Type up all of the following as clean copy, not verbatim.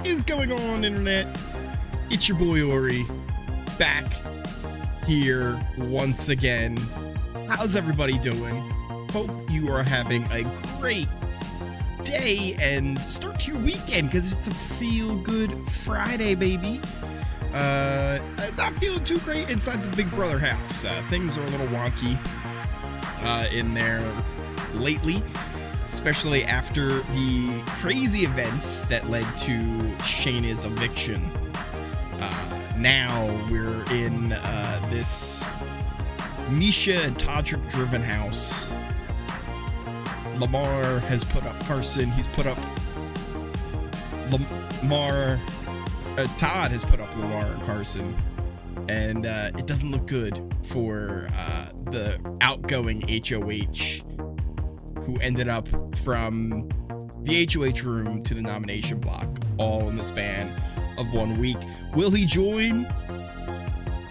is going on, internet? It's your boy Ori, back here once again. How's everybody doing? Hope you are having a great day and start to your weekend, because it's a feel-good Friday, baby. Not feeling too great inside the Big Brother house. Things are a little wonky in there lately, especially after the crazy events that led to Shayna's eviction. Now we're in this Misha and Todrick driven house. Lamar has put up Carson. He's put up Lamar. Todd has put up Lamar and Carson. And it doesn't look good for the outgoing HOH, who ended up from the HOH room to the nomination block, all in the span of 1 week. Will he join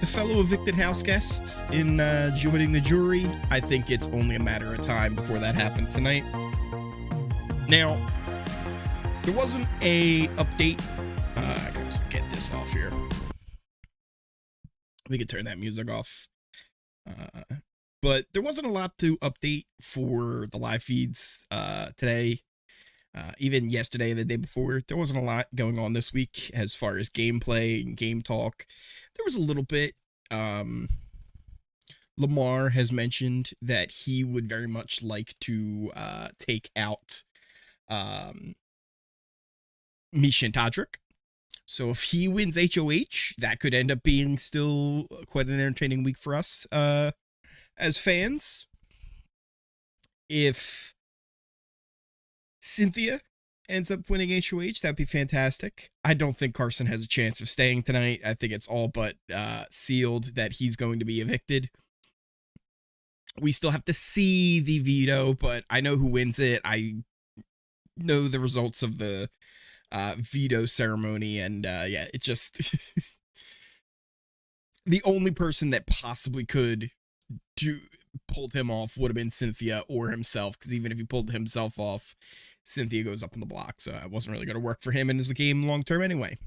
the fellow evicted house guests in joining the jury? I think it's only a matter of time before that happens tonight. Now, there wasn't a update. I can just get this off here. We could turn that music off. But there wasn't a lot to update for the live feeds today. Even yesterday and the day before, there wasn't a lot going on this week as far as gameplay and game talk. There was a little bit. Lamar has mentioned that he would very much like to take out Misha and Todrick. So if he wins HOH, that could end up being still quite an entertaining week for us as fans. If Cynthia ends up winning HOH, that'd be fantastic. I don't think Carson has a chance of staying tonight. I think it's all but sealed that he's going to be evicted. We still have to see the veto, but I know who wins it. I know the results of the veto ceremony, and yeah, it just the only person that possibly could pulled him off would have been Cynthia or himself, because even if he pulled himself off, Cynthia goes up in the block, so it wasn't really going to work for him and as a game long term anyway.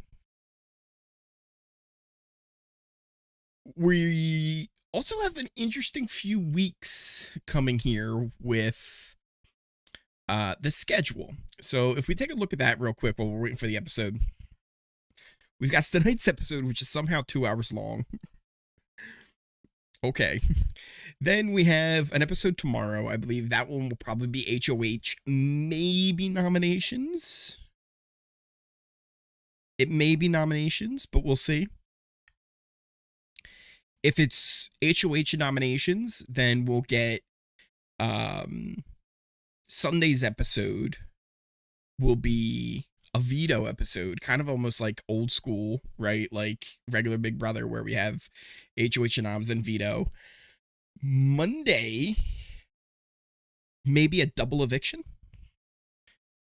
We also have an interesting few weeks coming here with the schedule. So if we take a look at that real quick while we're waiting for the episode, we've got tonight's episode, which is somehow 2 hours long. Okay. Then we have an episode tomorrow. I believe that one will probably be HOH, maybe nominations. It may be nominations, but we'll see. If it's HOH nominations, then we'll get Sunday's episode will be a veto episode, kind of almost like old school, right? Like regular Big Brother, where we have HOH and noms and veto. Monday, maybe a double eviction.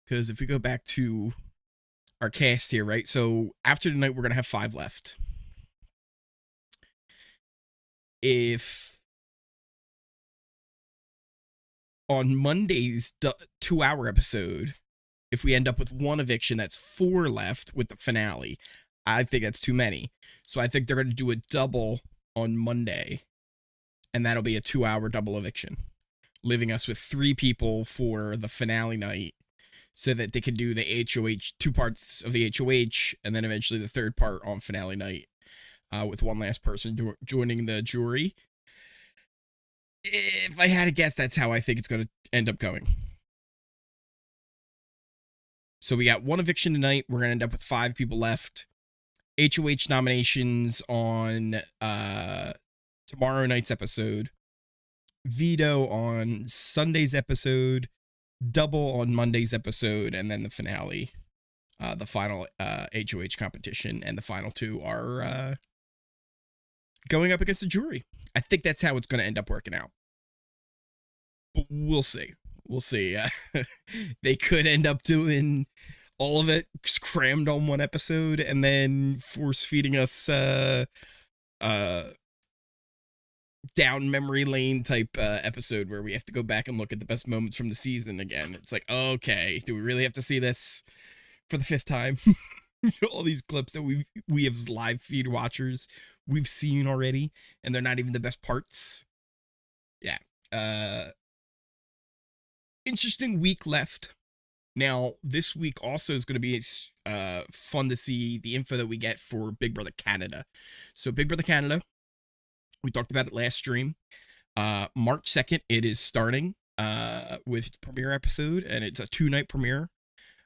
Because if we go back to our cast here, right? So after tonight, we're going to have 5 left. If on Monday's 2-hour episode, if we end up with 1 eviction, that's 4 left with the finale. I think that's too many. So I think they're going to do a double on Monday, and that'll be a 2-hour double eviction, leaving us with 3 people for the finale night, so that they can do the HOH, 2 parts of the HOH, and then eventually the 3rd part on finale night, with one last person joining the jury. If I had to guess, that's how I think it's going to end up going. So we got 1 eviction tonight. We're going to end up with 5 people left. HOH nominations on tomorrow night's episode. Veto on Sunday's episode. Double on Monday's episode. And then the finale. The final HOH competition. And the final 2 are going up against the jury. I think that's how it's going to end up working out. But we'll see. We'll see. They could end up doing all of it crammed on 1 episode and then force feeding us down memory lane type episode where we have to go back and look at the best moments from the season again. It's like, okay, do we really have to see this for the 5th time? all these clips that we have live feed watchers we've seen already, and they're not even the best parts. Yeah. Interesting week left. Now, this week also is going to be fun to see the info that we get for Big Brother Canada. So Big Brother Canada, we talked about it last stream. March 2nd, it is starting with premiere episode, and it's a 2-night premiere.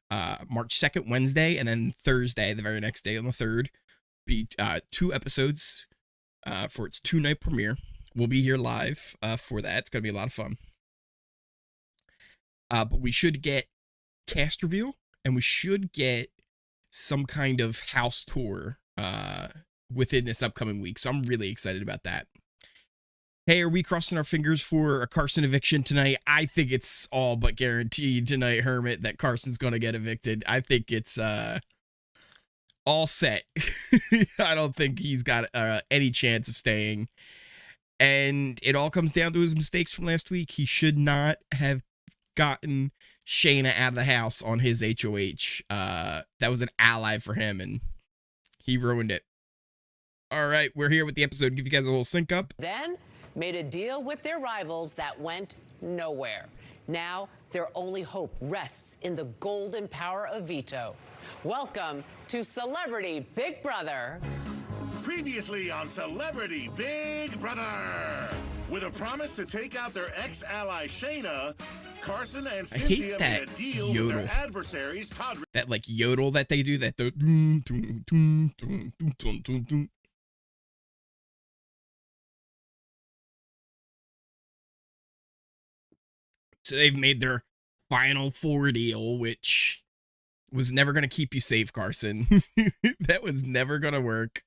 March 2nd, Wednesday, and then Thursday, the very next day on the 3rd, be 2 episodes for its 2-night premiere. We'll be here live for that. It's going to be a lot of fun. But we should get cast reveal, and we should get some kind of house tour within this upcoming week. So I'm really excited about that. Hey, are we crossing our fingers for a Carson eviction tonight? I think it's all but guaranteed tonight, Hermit, that Carson's going to get evicted. I think it's all set. I don't think he's got any chance of staying. And it all comes down to his mistakes from last week. He should not have gotten Shayna out of the house on his HOH. That was an ally for him, and he ruined it. All right, we're here with the episode. Give you guys a little sync up. Then made a deal with their rivals that went nowhere. Now their only hope rests in the golden power of Veto. Welcome to Celebrity Big Brother. Previously on Celebrity Big Brother. With a promise to take out their ex-ally Shayna, Carson and Cynthia made a deal with their adversaries Todd. That like yodel that they do, that So they've made their final 4 deal, which was never going to keep you safe, Carson. That was never going to work.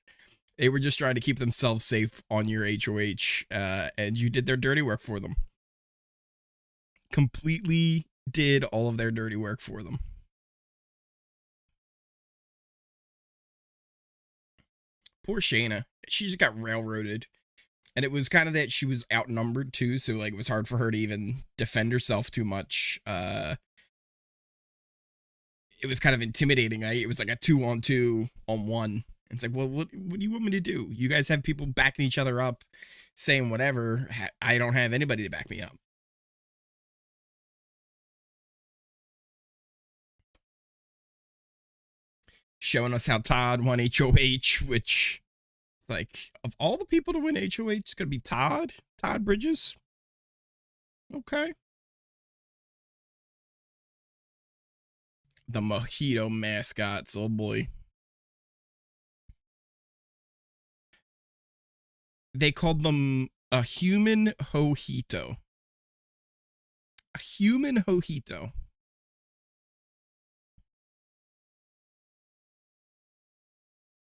They were just trying to keep themselves safe on your HOH, and you did their dirty work for them. Completely did all of their dirty work for them. Poor Shayna. She just got railroaded. And it was kind of that she was outnumbered too, so like it was hard for her to even defend herself too much. It was kind of intimidating. It was like a 2-on-2-on-1. It's like, well, what do you want me to do? You guys have people backing each other up, saying whatever. I don't have anybody to back me up. Showing us how Todd won HOH, which, like, of all the people to win HOH, it's going to be Todd Bridges. Okay. The mojito mascots, oh boy. They called them a human mojito. A human mojito.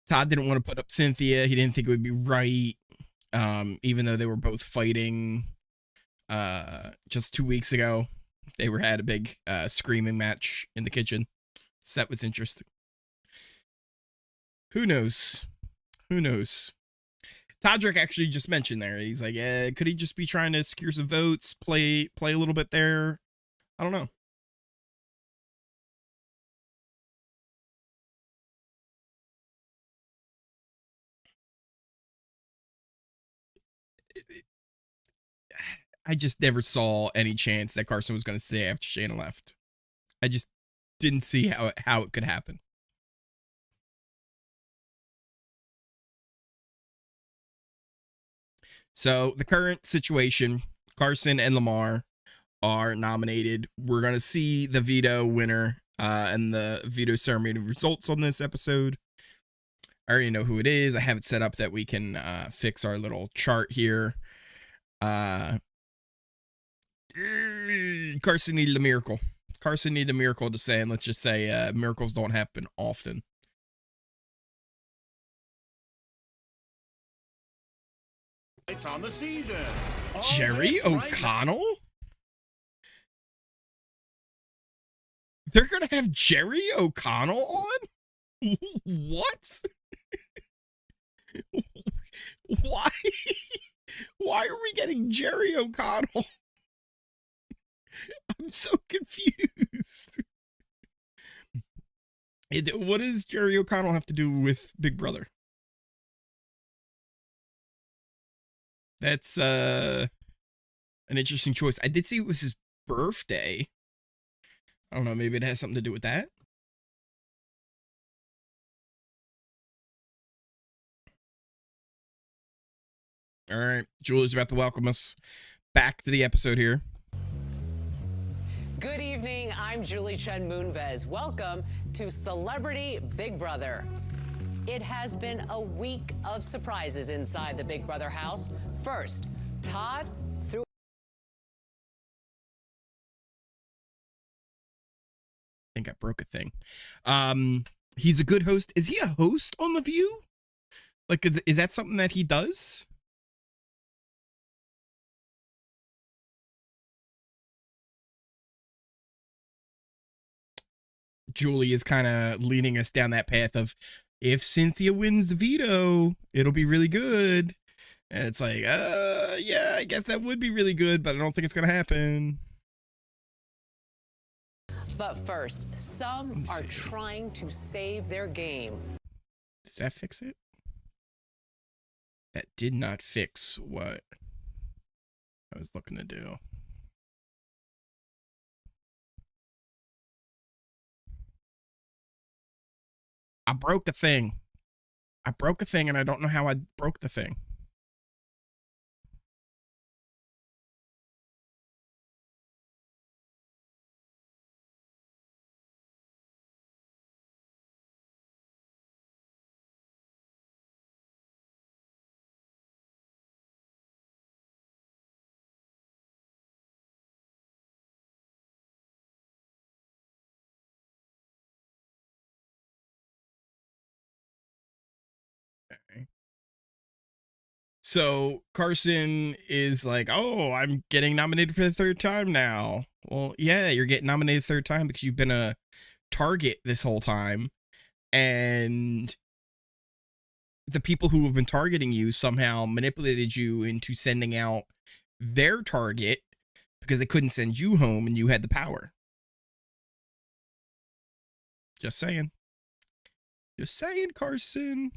Todd didn't want to put up Cynthia. He didn't think it would be right. Even though they were both fighting just 2 weeks ago. They had a big screaming match in the kitchen. So that was interesting. Who knows? Who knows? Todrick actually just mentioned there. He's like, could he just be trying to secure some votes, play a little bit there? I don't know. I just never saw any chance that Carson was going to stay after Shayna left. I just didn't see how it could happen. So the current situation, Carson and Lamar are nominated. We're going to see the veto winner and the veto ceremony results on this episode. I already know who it is. I have it set up that we can fix our little chart here. Carson needed a miracle. Carson needed a miracle to say, and let's just say miracles don't happen often. It's on the season. Jerry O'Connell? They're going to have Jerry O'Connell on? What? Why? Why are we getting Jerry O'Connell? I'm so confused. What does Jerry O'Connell have to do with Big Brother? That's an interesting choice. I did see it was his birthday. I don't know, maybe it has something to do with that. All right, Julie's about to welcome us back to the episode here. Good evening, I'm Julie Chen Moonves. Welcome to Celebrity Big Brother. It has been a week of surprises inside the Big Brother house. First, Todd threw... I think I broke a thing. He's a good host. Is he a host on The View? Like, is that something that he does? Julie is kind of leading us down that path of, if Cynthia wins the veto, it'll be really good. And it's like, yeah, I guess that would be really good, but I don't think it's going to happen. But first, some are trying to save their game. Does that fix it? That did not fix what I was looking to do. I broke a thing. I broke a thing, and I don't know how I broke the thing. Okay. So Carson is like, oh, I'm getting nominated for the third time now. Well, yeah, you're getting nominated third time because you've been a target this whole time. And the people who have been targeting you somehow manipulated you into sending out their target because they couldn't send you home and you had the power. Just saying. Just saying, Carson.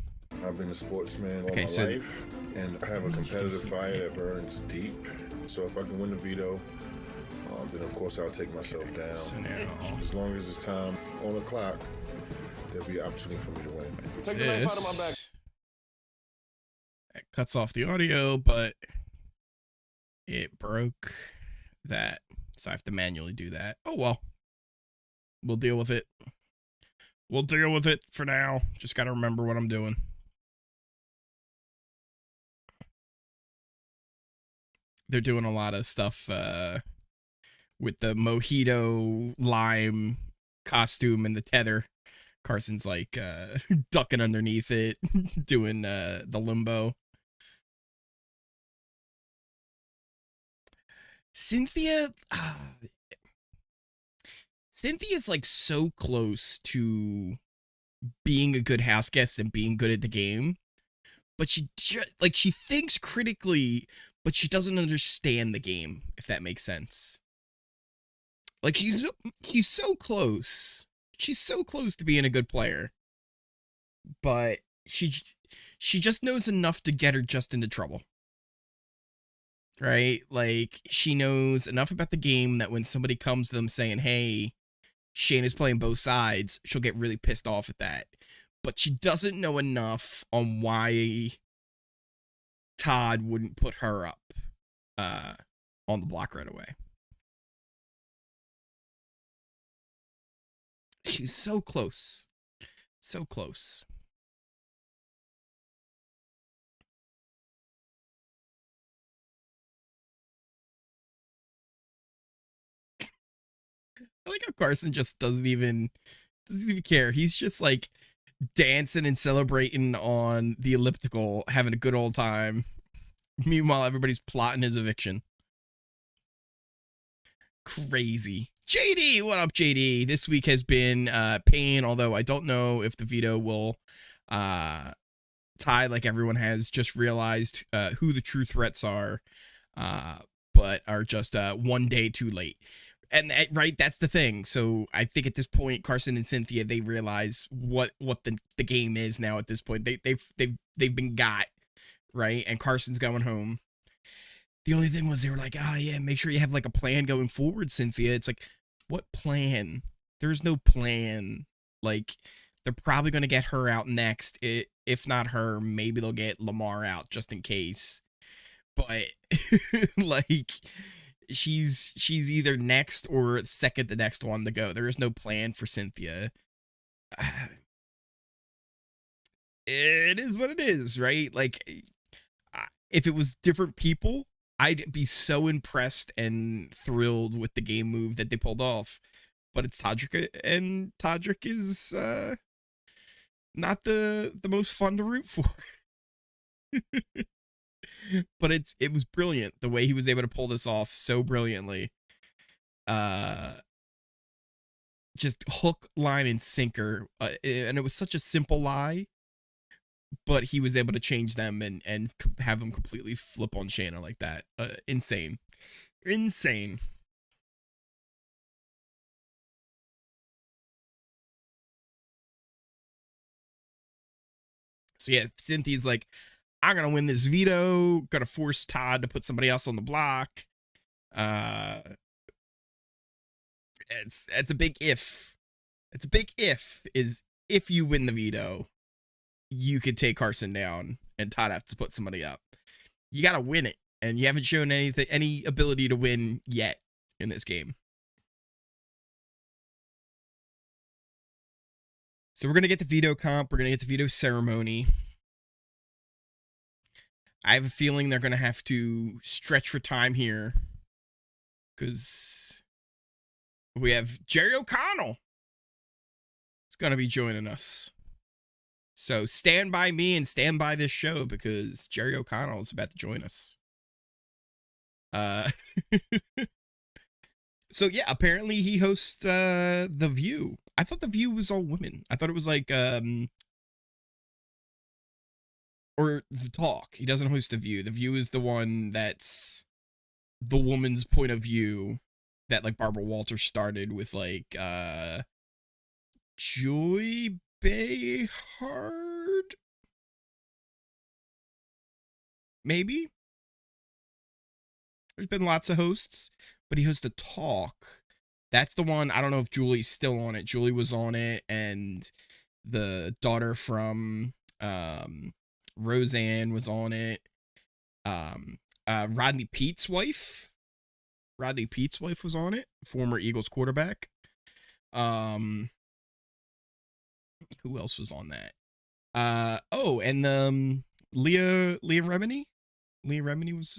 I've been a sportsman all my life, and I have a competitive fire that burns deep. So if I can win the veto, then of course I'll take myself down. So now, as long as it's time on the clock, there'll be an opportunity for me to win. Take the knife out of my back. That cuts off the audio, but it broke that. So I have to manually do that. Oh, well. We'll deal with it. We'll deal with it for now. Just got to remember what I'm doing. They're doing a lot of stuff with the mojito lime costume and the tether. Carson's like ducking underneath it, doing the limbo. Cynthia's like so close to being a good house guest and being good at the game, but she thinks critically, but she doesn't understand the game, if that makes sense. Like she's so close. She's so close to being a good player, but she just knows enough to get her just into trouble. Right? Like, she knows enough about the game that when somebody comes to them saying, hey, Shane is playing both sides, she'll get really pissed off at that. But she doesn't know enough on why Todd wouldn't put her up on the block right away. She's so close. So close. I like how Carson just doesn't even care. He's just like dancing and celebrating on the elliptical, having a good old time. Meanwhile, everybody's plotting his eviction. Crazy. JD, what up, JD? This week has been pain, although I don't know if the veto will tie like everyone has just realized who the true threats are, but are just one day too late. And right, that's the thing. So I think at this point, Carson and Cynthia, they realize what the game is now. At this point, they've been got, right, and Carson's going home. The only thing was they were like, oh yeah, make sure you have like a plan going forward, Cynthia. It's like, what plan? There's no plan. Like, they're probably gonna get her out next. If not her, maybe they'll get Lamar out just in case. But like, she's either next or second the next one to go. There is no plan for Cynthia. It is what it is, right? Like, if it was different people, I'd be so impressed and thrilled with the game move that they pulled off. But it's Todrick, and Todrick is not the most fun to root for. But it was brilliant the way he was able to pull this off so brilliantly. Just hook, line, and sinker, and it was such a simple lie, but he was able to change them and have them completely flip on Shayna like that. Insane. So yeah, Cynthia's like, I'm gonna win this veto, gonna force Todd to put somebody else on the block. It's a big if. It's a big if you win the veto, you could take Carson down and Todd has to put somebody up. You gotta win it, and you haven't shown any ability to win yet in this game. So we're gonna get the veto comp, we're gonna get the veto ceremony. I have a feeling they're going to have to stretch for time here, because we have Jerry O'Connell. It's going to be joining us. So stand by me and stand by this show, because Jerry O'Connell is about to join us. So yeah, apparently he hosts The View. I thought The View was all women. I thought it was like or The Talk. He doesn't host The View. The View is the one that's the woman's point of view that like Barbara Walters started with like Joy Behar. Maybe. There's been lots of hosts, but he hosts The Talk. That's the one. I don't know if Julie's still on it. Julie was on it, and the daughter from Roseanne was on it. Rodney Pete's wife was on it, former Eagles quarterback. Who else was on that? Oh, and Leah Remini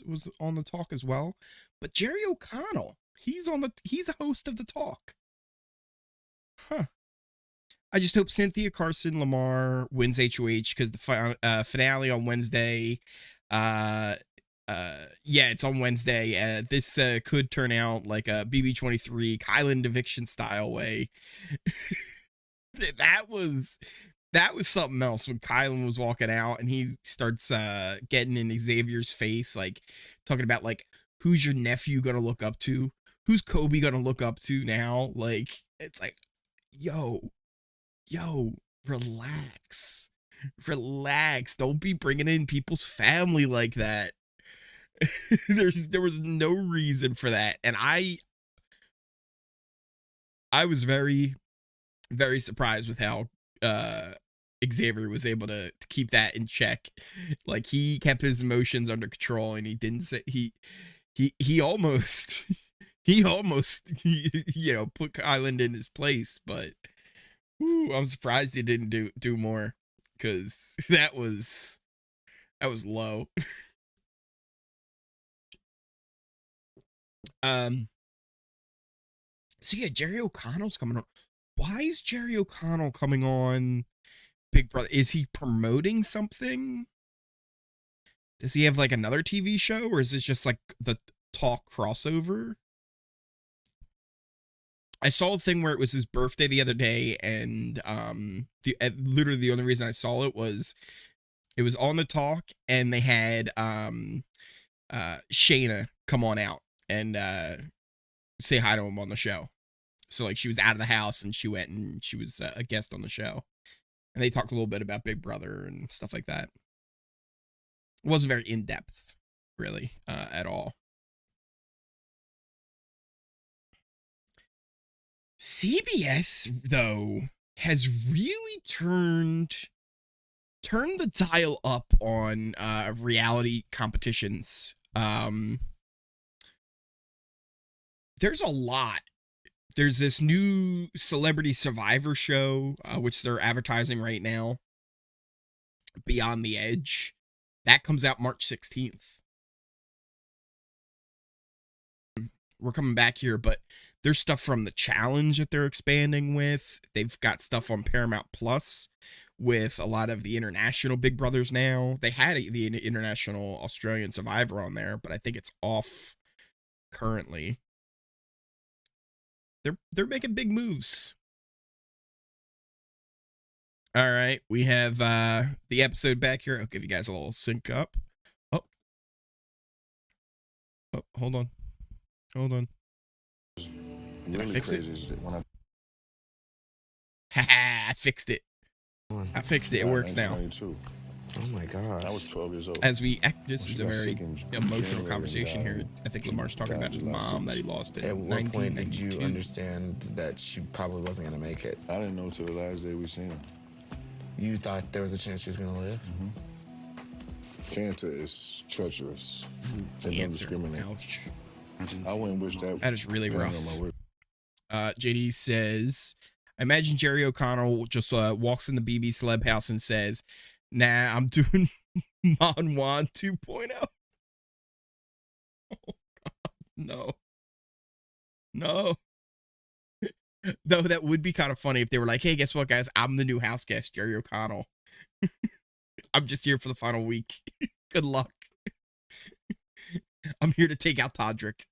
was on The Talk as well. But Jerry O'Connell, he's a host of The Talk. Huh. I just hope Cynthia, Carson, Lamar wins HOH, because the finale on Wednesday. Yeah, it's on Wednesday. This could turn out like a BB23 Kylan eviction style way. That was something else when Kylan was walking out and he starts getting in Xavier's face, like talking about like, who's your nephew gonna look up to? Who's Kobe gonna look up to now? Like, it's like, yo, relax. Don't be bringing in people's family like that. There was no reason for that, and I was very, very surprised with how Xavier was able to keep that in check. Like, he kept his emotions under control, and he didn't say he almost put Kylan in his place, but I'm surprised he didn't do more, because that was low. So yeah, Jerry O'Connell's coming on. Why is Jerry O'Connell coming on Big Brother? Is he promoting something? Does he have like another TV show, or is this just like the Talk crossover? I saw a thing where it was his birthday the other day, and literally the only reason I saw it was on The Talk, and they had Shayna come on out, and say hi to him on the show. So like she was out of the house and she went and she was a guest on the show. And they talked a little bit about Big Brother and stuff like that. It wasn't very in-depth, really, at all. CBS, though, has really turned the dial up on reality competitions. There's a lot. There's this new Celebrity Survivor show, which they're advertising right now, Beyond the Edge. That comes out March 16th. We're coming back here, but there's stuff from The Challenge that they're expanding with. They've got stuff on Paramount Plus with a lot of the international Big Brothers now. They had the international Australian Survivor on there, but I think it's off currently. They're making big moves. All right, we have the episode back here. I'll give you guys a little sync up. Oh, hold on. Did I fix it? I fixed it. I fixed it. It works now. Oh my God. I was 12 years old. This is a very emotional conversation here. I think Lamar's talking about his mom that he lost in 1992. At what point did you understand that she probably wasn't going to make it? I didn't know till the last day we seen her. You thought there was a chance she was going to live? Mm-hmm. Cancer is treacherous. They don't Cancer. discriminate. Ouch. I wouldn't wish that. That is really rough. On my work. JD says, I imagine Jerry O'Connell just walks in the BB Celeb house and says, nah, I'm doing Mon Juan 2.0. Oh, God. No. Though that would be kind of funny if they were like, hey, guess what, guys? I'm the new house guest, Jerry O'Connell. I'm just here for the final week. Good luck. I'm here to take out Todrick.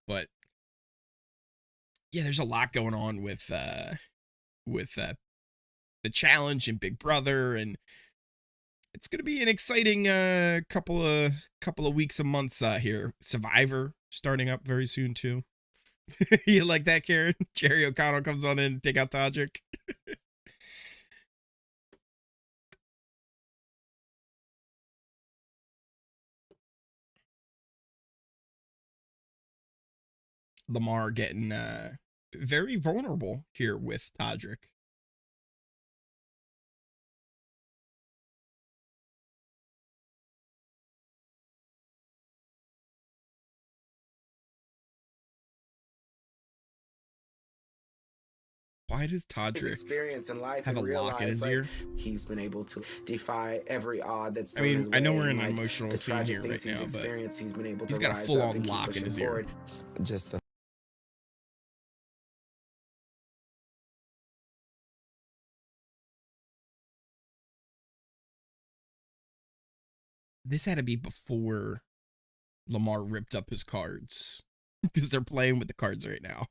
But yeah, there's a lot going on with the challenge and Big Brother, and it's gonna be an exciting couple of weeks and months here. Survivor starting up very soon too. You like that, Karen? Jerry O'Connell comes on in and take out Todrick. Lamar getting very vulnerable here with Todrick. Why does Todrick experience in life have a lock in his ear? He's been able to defy every odd that's. I mean, I know we're in an emotional scene here right now, but he's been able to. He's got a full-on lock in his ear. Just the. This had to be before Lamar ripped up his cards, because they're playing with the cards right now.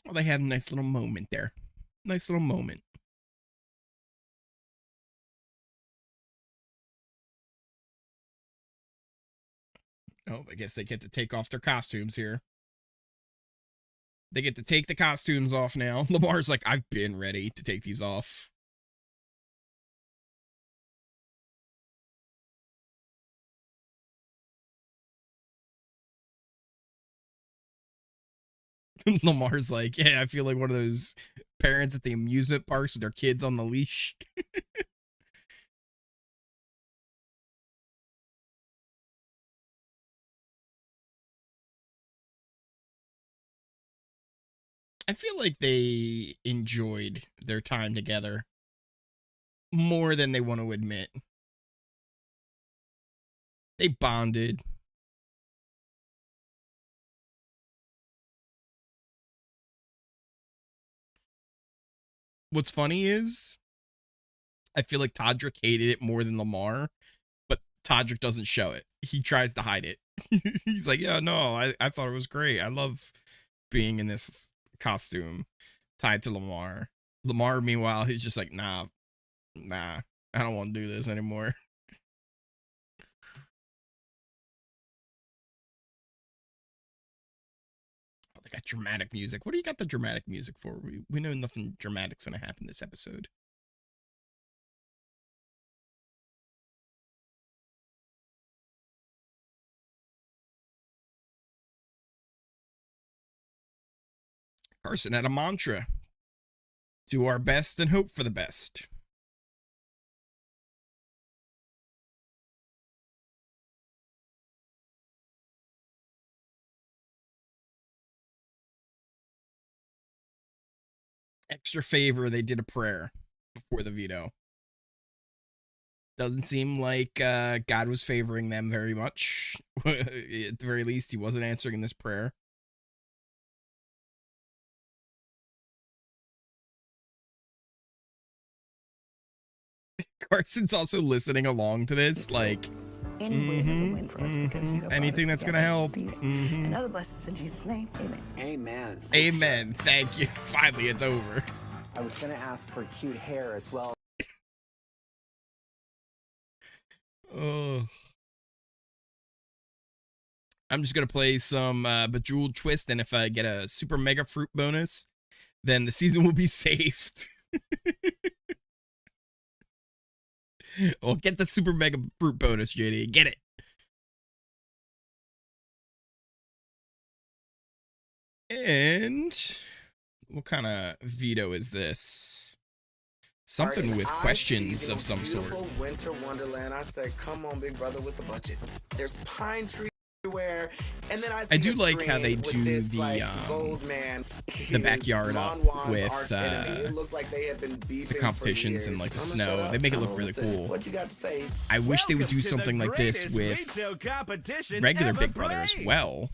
Well, they had a nice little moment there. Nice little moment. Oh, I guess they get to take off their costumes here. They get to take the costumes off now. Lamar's like, I've been ready to take these off. Lamar's like, yeah, I feel like one of those parents at the amusement parks with their kids on the leash. I feel like they enjoyed their time together more than they want to admit. They bonded. What's funny is, I feel like Todrick hated it more than Lamar, but Todrick doesn't show it. He tries to hide it. He's like, yeah, no, I thought it was great. I love being in this costume tied to Lamar. Lamar, meanwhile, he's just like, nah, I don't want to do this anymore. Oh, they got dramatic music. What do you got the dramatic music for? We know nothing dramatic's going to happen this episode. Carson had a mantra. Do our best and hope for the best. Extra favor, they did a prayer before the veto. Doesn't seem like God was favoring them very much. At the very least, he wasn't answering this prayer. Carson's also listening along to this, like, any win is a win for us because you anything that's gonna help. And other blessings in Jesus' name. Amen. Amen. Amen. Thank you. Finally, it's over. I was gonna ask for cute hair as well. Oh. I'm just gonna play some Bejeweled Twist, and if I get a super mega fruit bonus, then the season will be saved. Well, get the super mega fruit bonus, JD. Get it. And what kind of veto is this? Something with questions of some sort. Winter wonderland. I said, come on, big brother, with the budget. There's pine trees everywhere, and then I do like how they do this, the gold man, the backyard up with it looks like they have been the competitions and like the snow. They make it look really cool. What you got to say? I wish they would do something like this with regular Big Brother as well.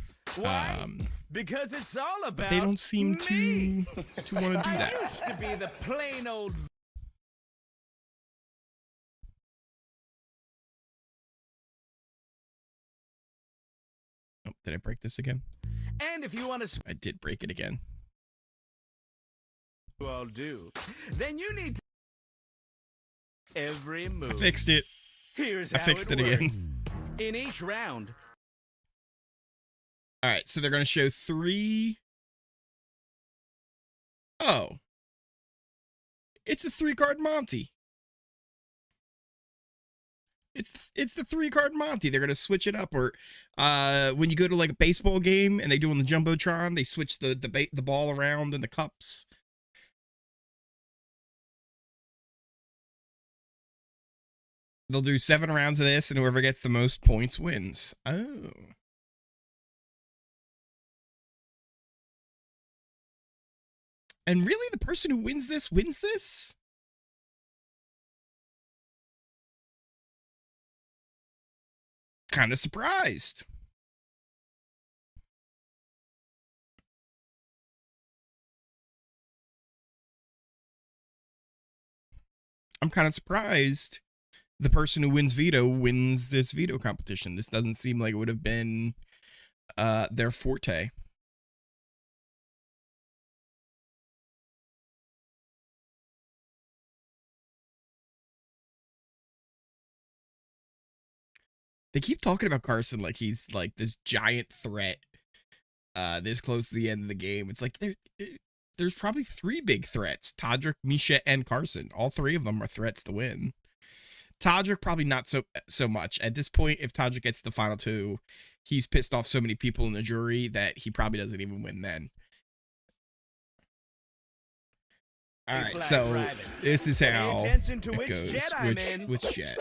Because it's all about but they don't seem to want to do that. I used to be the plain old. Oh, did I break this again? And if you want to, I did break it again. I'll do. Then you need to every move. I fixed it. Here's I how fixed it works. again. In each round. All right, so they're going to show 3. Oh. It's a 3-card Monty. It's the 3-card Monty. They're going to switch it up. Or when you go to like a baseball game and they do on the Jumbotron, they switch the ball around in the cups. They'll do 7 rounds of this, and whoever gets the most points wins. Oh. And really, the person who wins this wins this? Kind of surprised. I'm kind of surprised the person who wins veto wins this veto competition. This doesn't seem like it would have been their forte. They keep talking about Carson like he's like this giant threat this close to the end of the game. It's like there's probably 3 big threats. Todrick, Misha, and Carson. All 3 of them are threats to win. Todrick probably not so much. At this point, if Todrick gets the final 2, he's pissed off so many people in the jury that he probably doesn't even win then. All right, so this is how it goes. Which jet?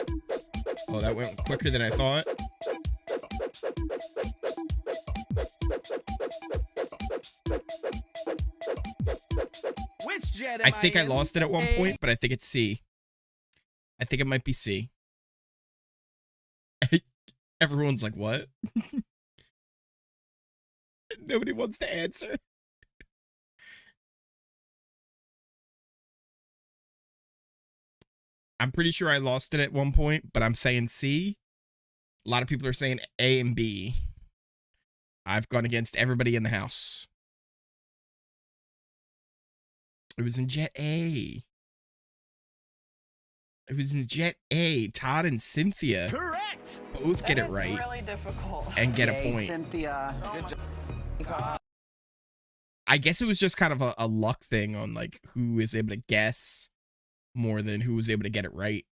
Oh, that went quicker than I thought. Which jet I think I lost it at one point, but I think it's C. I think it might be C. Everyone's like, what? Nobody wants to answer. I'm pretty sure I lost it at one point, but I'm saying C. A lot of people are saying A and B. I've gone against everybody in the house. It was in Jet A. It was in Jet A. Todd and Cynthia Correct. both get it right. Really difficult. And get a point. Cynthia. Good job. I guess it was just kind of a luck thing on like who is able to guess more than who was able to get it right.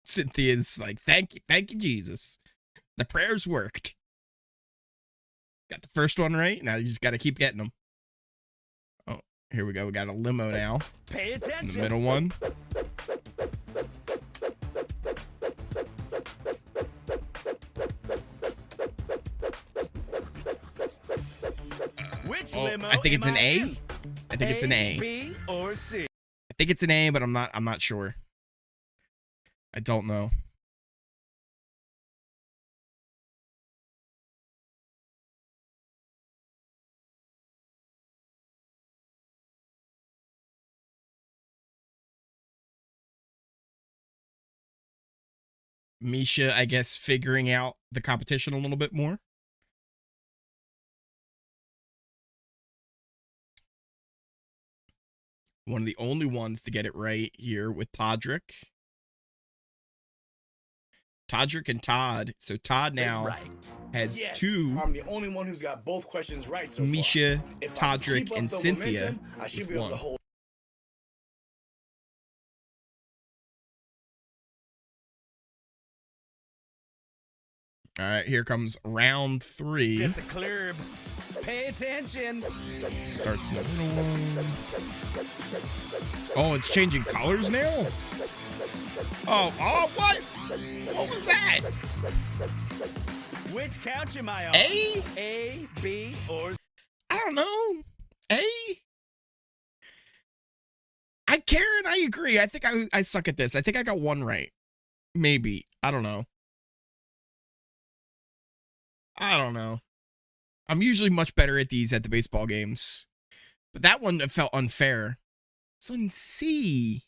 Cynthia's like, thank you, Jesus. The prayers worked. Got the first one right. Now you just got to keep getting them. Oh, here we go. We got a limo now. Pay attention. It's in the middle one. Which Oh, limo I think it's am an A. in? I think it's an A. B, or C? I think it's an A, but I'm not sure. I don't know. Misha, I guess, figuring out the competition a little bit more. One of the only ones to get it right here with Todrick. Todrick and Todd. So Todd now has two. I'm the only one who's got both questions right so Misha, far. If I keep Todrick, up and the Cynthia. momentum, I should be able to hold. All right, here comes round 3. Get the club. Pay attention. Starts in the middle one. Oh, it's changing colors now? Oh, what? What was that? Which couch am I on? A? A, B, or C? I don't know. A? Karen, I agree. I think I suck at this. I think I got one right. Maybe. I don't know. I'm usually much better at these at the baseball games. But that one felt unfair. So in C.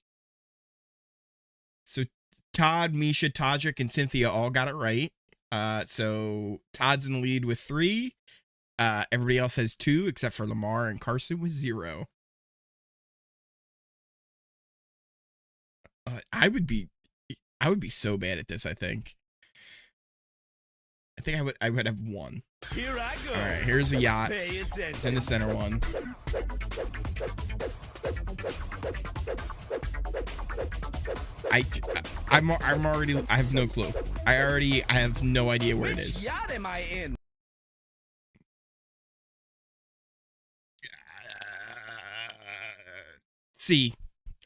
So Todd, Misha, Todrick, and Cynthia all got it right. So Todd's in the lead with 3. Everybody else has 2 except for Lamar and Carson with 0. I would be so bad at this, I think. I would have 1. Here I go. All right, here's the yachts. It's in the center one. I'm already. I have no clue. I have no idea where it is. Which yacht am I in? C.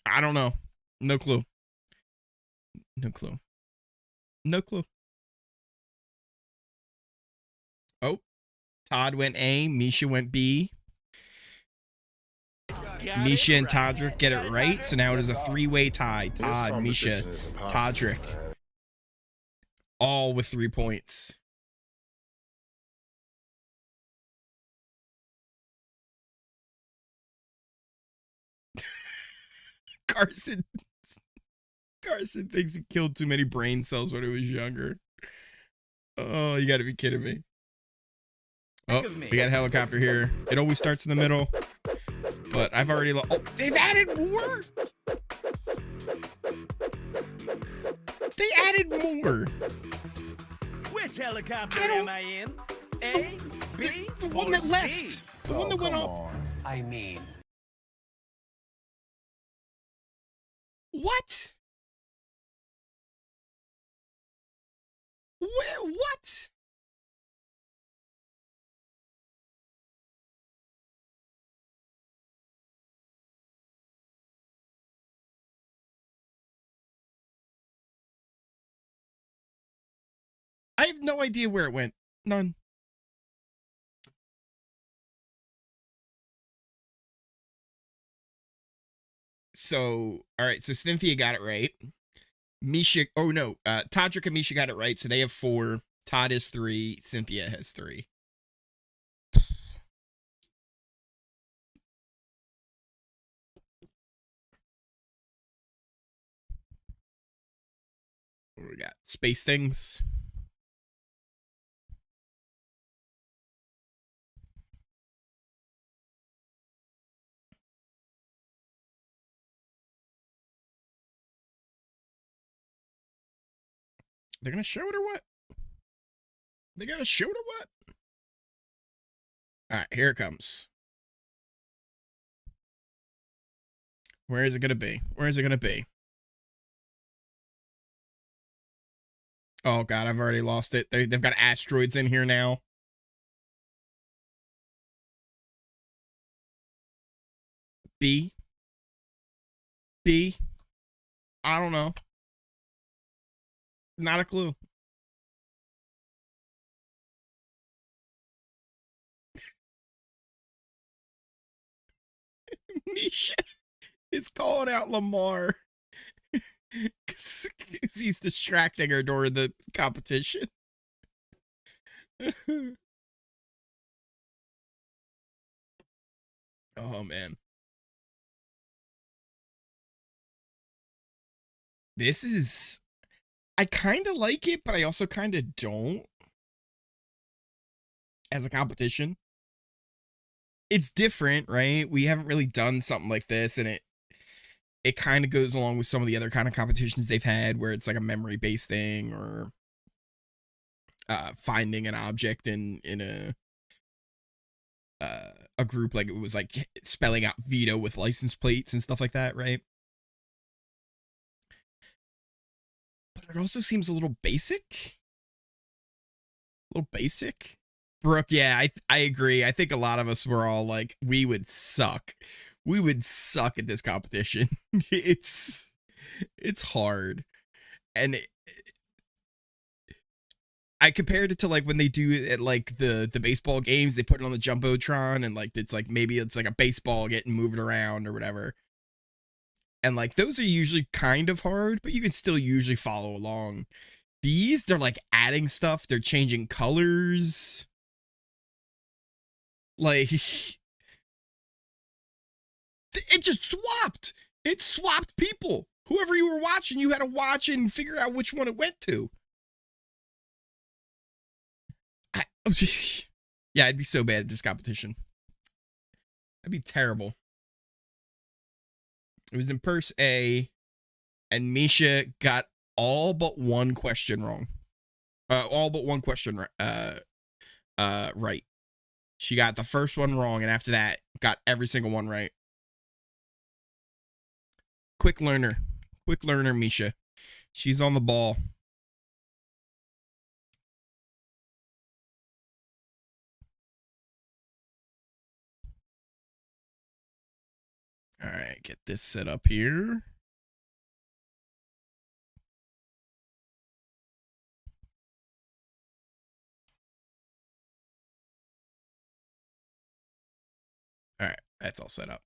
I don't know. No clue. Oh, Todd went A. Misha went B. Misha and Todrick get it right, so now it is a 3-way tie. Todd, Misha, Todrick, all with 3 points. Carson thinks he killed too many brain cells when he was younger. Oh, you gotta be kidding me. Oh, we got a helicopter here. It always starts in the middle. But I've already... Oh, they've added more! They added more! Which helicopter am I in? A, B, the one that or left. C? The one that went up. I mean, What? What? I have no idea where it went. None. So, all right. So Cynthia got it right. Misha, oh no, Todrick and Misha got it right. So they have 4. Todd has 3. Cynthia has 3. What do we got? Space things. They're gonna show it or what? They gotta show it or what? All right, here it comes. Where is it gonna be? Where is it gonna be? Oh god, I've already lost it. They've got asteroids in here now. B. I don't know. Not a clue. Misha is calling out Lamar because he's distracting her during the competition. Oh man. This is, I kind of like it, but I also kind of don't as a competition. It's different, right? We haven't really done something like this, and it kind of goes along with some of the other kind of competitions they've had where it's like a memory-based thing or finding an object in a group, like it was like spelling out Veto with license plates and stuff like that, right? But it also seems a little basic. Brooke, yeah, I agree. I think a lot of us were all like, we would suck. We would suck at this competition. It's hard. And I compared it to like when they do it at like the baseball games, they put it on the Jumbotron and like it's like maybe it's like a baseball getting moved around or whatever. And like those are usually kind of hard, but you can still usually follow along. These, they're like adding stuff, they're changing colors. Like it just swapped. It swapped people. Whoever you were watching, you had to watch and figure out which one it went to. Yeah, I'd be so bad at this competition. I'd be terrible. It was in Purse A, and Misha got all but one question wrong. All but one question right. She got the first one wrong, and after that, got every single one right. Quick learner, Misha. She's on the ball. All right, get this set up here. All right, that's all set up.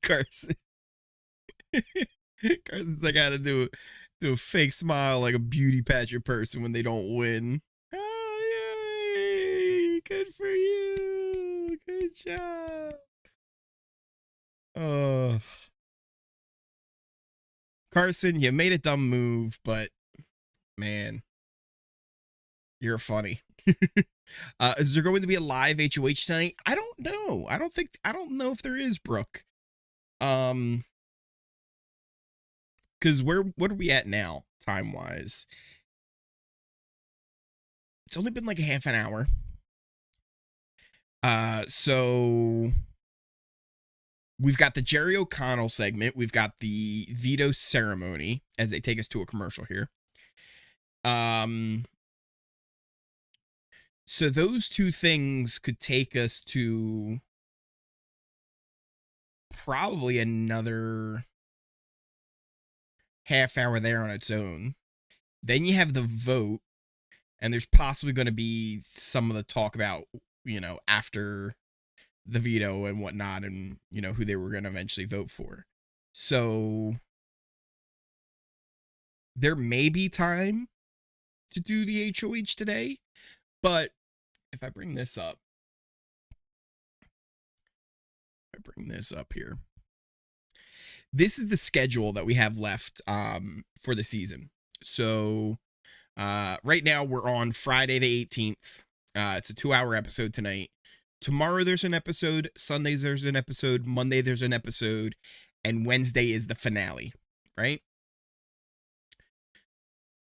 Carson's like, I gotta do a fake smile like a beauty pageant person when they don't win. Oh, yay! Good for you. Good job. Carson, you made a dumb move, but man, you're funny. Is there going to be a live HOH tonight? I don't know. I don't know if there is, Brooke. Because what are we at now, time-wise? It's only been like a half an hour. So we've got the Jerry O'Connell segment. We've got the veto ceremony as they take us to a commercial here. So those two things could take us to probably another half hour there on its own. Then you have the vote, and there's possibly going to be some of the talk about, you know, after the veto and whatnot, and, you know, who they were going to eventually vote for. So there may be time to do the HOH today, but if I bring this up, here, this is the schedule that we have left for the season. So right now we're on Friday the 18th. It's a 2-hour episode tonight. tomorrow there's an episode, Sundays there's an episode, Monday there's an episode, and Wednesday is the finale, right?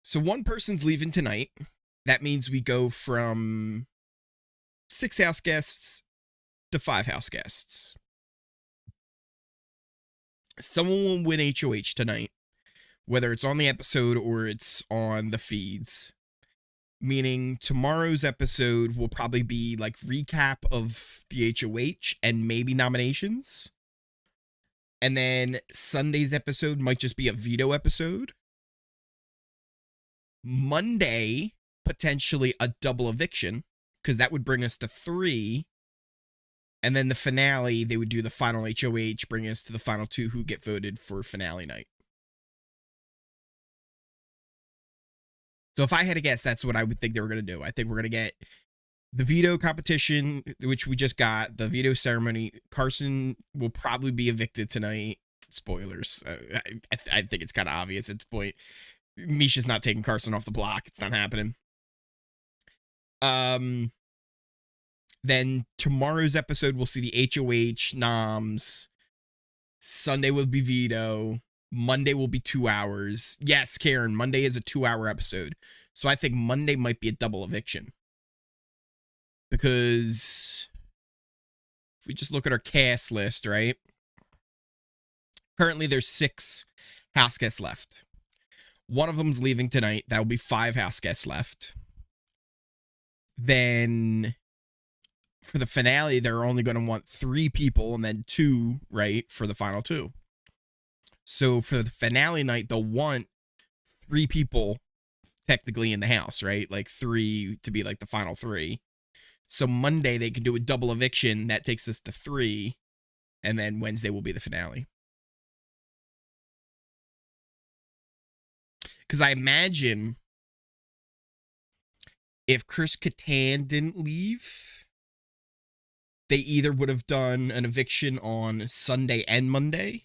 So one person's leaving tonight. That means we go from 6 house guests to 5 house guests. Someone will win HOH tonight, whether it's on the episode or it's on the feeds. Meaning tomorrow's episode will probably be like recap of the HOH and maybe nominations. And then Sunday's episode might just be a veto episode. Monday, potentially a double eviction, because that would bring us to 3. And then the finale, they would do the final HOH, bring us to the final 2 who get voted for finale night. So if I had to guess, that's what I would think they were going to do. I think we're going to get the veto competition, which we just got, the veto ceremony. Carson will probably be evicted tonight. Spoilers. I think it's kind of obvious at this point. Misha's not taking Carson off the block. It's not happening. Then tomorrow's episode, we'll see the HOH, noms. Sunday will be veto. Monday will be 2 hours. Yes, Karen, Monday is a 2-hour episode. So I think Monday might be a double eviction. Because if we just look at our cast list, right? Currently, there's 6 house guests left. One of them's leaving tonight. That will be 5 house guests left. Then for the finale, they're only going to want 3 people and then 2, right, for the final 2. So for the finale night, they'll want 3 people technically in the house, right? Like 3 to be like the final 3. So Monday, they can do a double eviction. That takes us to 3. And then Wednesday will be the finale. Because I imagine if Chris Kattan didn't leave, they either would have done an eviction on Sunday and Monday,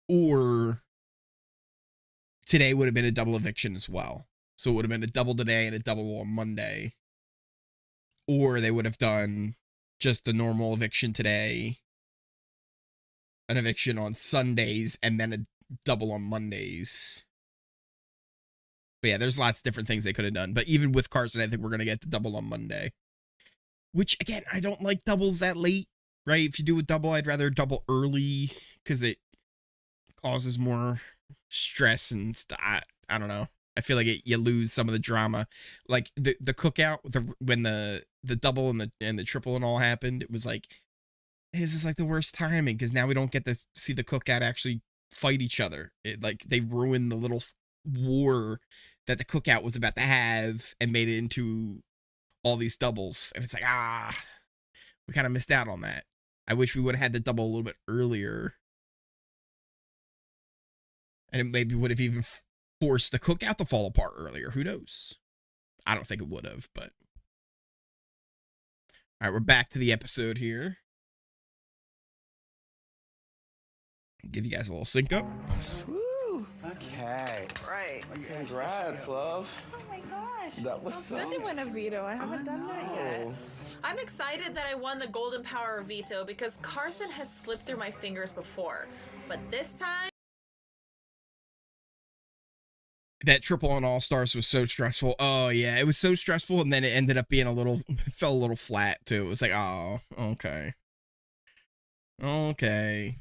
or today would have been a double eviction as well. So it would have been a double today and a double on Monday. Or they would have done just the normal eviction today, an eviction on Sundays, and then a double on Mondays. But yeah, there's lots of different things they could have done. But even with Carson, I think we're going to get the double on Monday. Which, again, I don't like doubles that late, right? If you do a double, I'd rather double early because it causes more stress and I don't know. I feel like you lose some of the drama. Like the cookout, when the double and the triple and all happened, it was like, this is like the worst timing because now we don't get to see the cookout actually fight each other. It like they ruined the little war that the cookout was about to have and made it into all these doubles. And it's like, we kind of missed out on that. I wish we would have had the double a little bit earlier. And it maybe would have even forced the cookout to fall apart earlier. Who knows? I don't think it would have, but. All right, we're back to the episode here. Give you guys a little sync up. Woo! Okay. Right. Congrats, love. Oh my gosh. That was It's so good to win a veto. I haven't done that yet. I'm excited that I won the Golden Power of Veto because Carson has slipped through my fingers before. But this time... That triple on All Stars was so stressful. Oh, yeah. It was so stressful, and then it ended up being fell a little flat, too. It was like, oh, okay. Okay.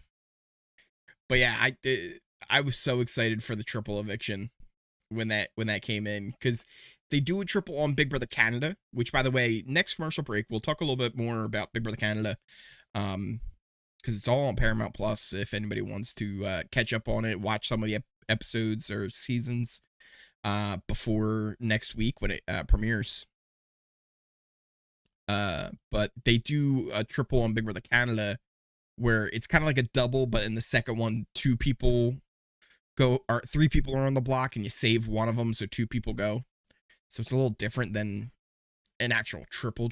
But yeah, I was so excited for the triple eviction when that came in, because they do a triple on Big Brother Canada, which, by the way, next commercial break, we'll talk a little bit more about Big Brother Canada, because it's all on Paramount Plus if anybody wants to catch up on it, watch some of the episodes or seasons before next week when it premieres. But they do a triple on Big Brother Canada where it's kind of like a double, but in the second one, 3 people are on the block and you save one of them, so 2 people go. So it's a little different than an actual triple.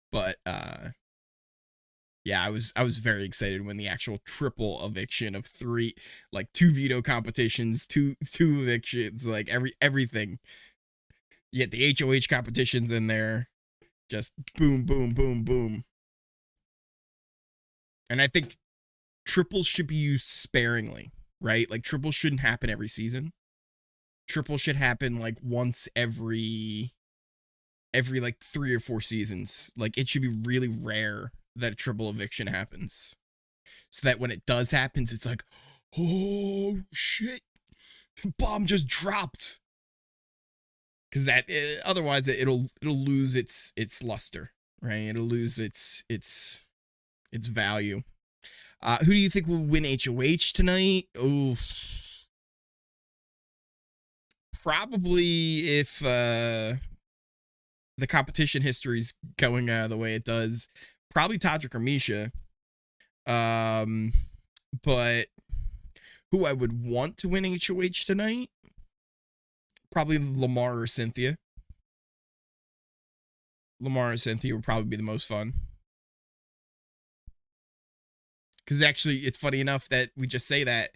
But yeah, I was very excited when the actual triple eviction of 3, like 2 veto competitions, two evictions, like everything. You get the HOH competitions in there. Just boom, boom, boom, boom. And I think triples should be used sparingly, right? Like triples shouldn't happen every season. Triple should happen like once every like 3 or 4 seasons. Like it should be really rare that a triple eviction happens, so that when it does happen, it's like, oh shit, bomb just dropped. Because that otherwise it'll lose its luster, right? It'll lose its value. Who do you think will win HOH tonight? Oh, probably if the competition history's going the way it does, probably Todrick or Misha. But who I would want to win HOH tonight? Probably Lamar or Cynthia. Lamar or Cynthia would probably be the most fun. Because actually, it's funny enough that we just say that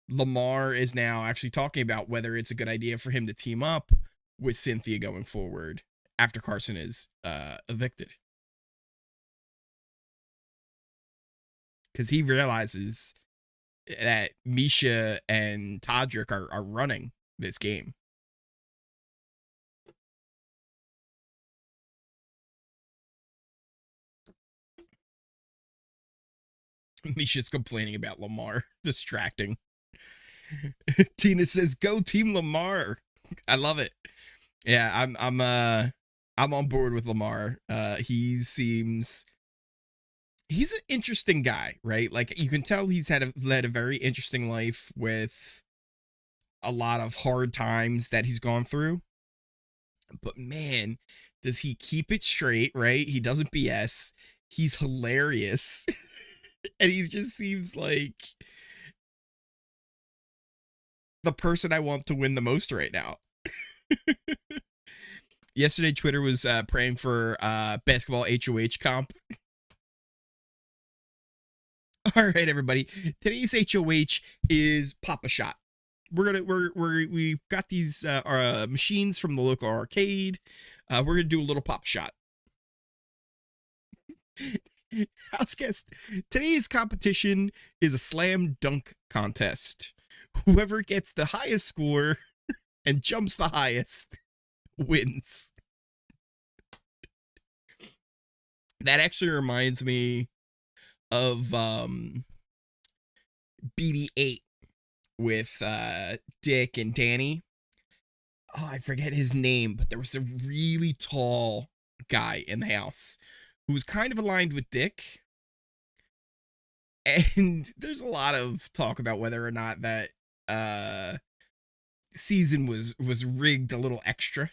Lamar is now actually talking about whether it's a good idea for him to team up with Cynthia going forward after Carson is evicted. Because he realizes that Misha and Todrick are running this game. Misha's complaining about Lamar distracting. Tina says, "Go Team Lamar." I love it. Yeah, I'm on board with Lamar. He's an interesting guy, right? Like you can tell he's led a very interesting life with a lot of hard times that he's gone through. But man, does he keep it straight, right? He doesn't BS. He's hilarious. And he just seems like the person I want to win the most right now. Yesterday, Twitter was praying for basketball HOH comp. All right, everybody. Today's HOH is Pop a Shot. We've got these machines from the local arcade. We're gonna do a little Pop Shot. House guest, today's competition is a slam dunk contest. Whoever gets the highest score and jumps the highest wins. That actually reminds me of BB-8 with Dick and Danny. Oh, I forget his name, but there was a really tall guy in the house who was kind of aligned with Dick. And there's a lot of talk about whether or not that season was rigged a little extra.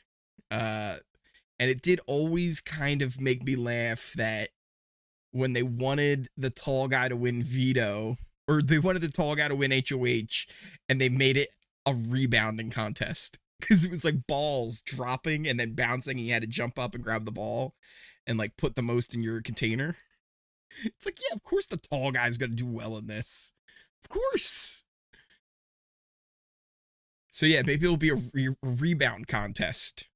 And it did always kind of make me laugh that when they wanted the tall guy to win Veto, or they wanted the tall guy to win HOH, and they made it a rebounding contest. Because it was like balls dropping and then bouncing, and you had to jump up and grab the ball and like put the most in your container. It's like, yeah, of course the tall guy's gonna do well in this. Of course. So yeah, maybe it'll be a rebound contest.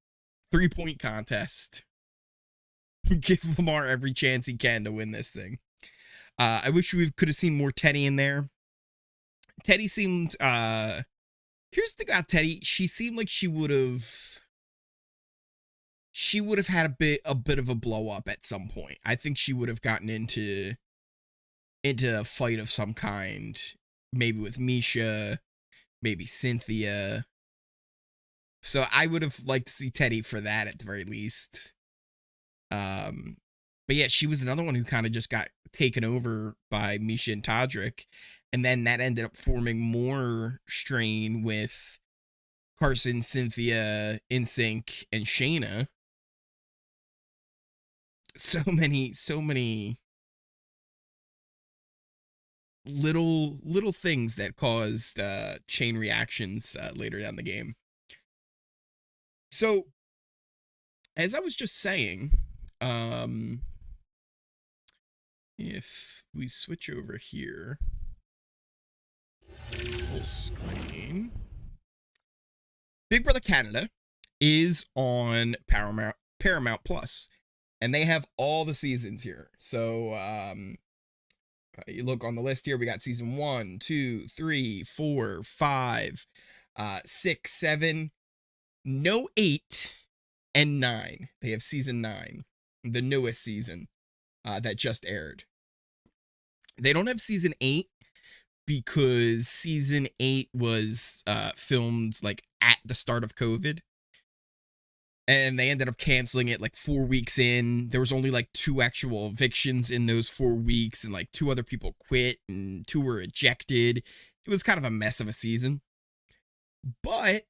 3-point contest. Give Lamar every chance he can to win this thing. I wish we could have seen more Teddy in there. Teddy seemed here's the thing about Teddy. She seemed like she would have had a bit of a blow up at some point. I think she would have gotten into a fight of some kind, maybe with Misha, maybe Cynthia. So I would have liked to see Teddy for that at the very least. But yeah, she was another one who kind of just got taken over by Misha and Todrick, and then that ended up forming more strain with Carson, Cynthia, NSYNC, and Shayna. So many little things that caused chain reactions later down the game. So, as I was just saying, if we switch over here, full screen, Big Brother Canada is on Paramount Plus. And they have all the seasons here. So you look on the list here, we got season 1, 2, 3, 4, 5, 6, 7, no 8, and 9. They have season 9, the newest season that just aired. They don't have season 8 because season 8 was filmed like at the start of COVID. And they ended up canceling it like 4 weeks in. There was only like 2 actual evictions in those 4 weeks, and like 2 other people quit and 2 were ejected. It was kind of a mess of a season. But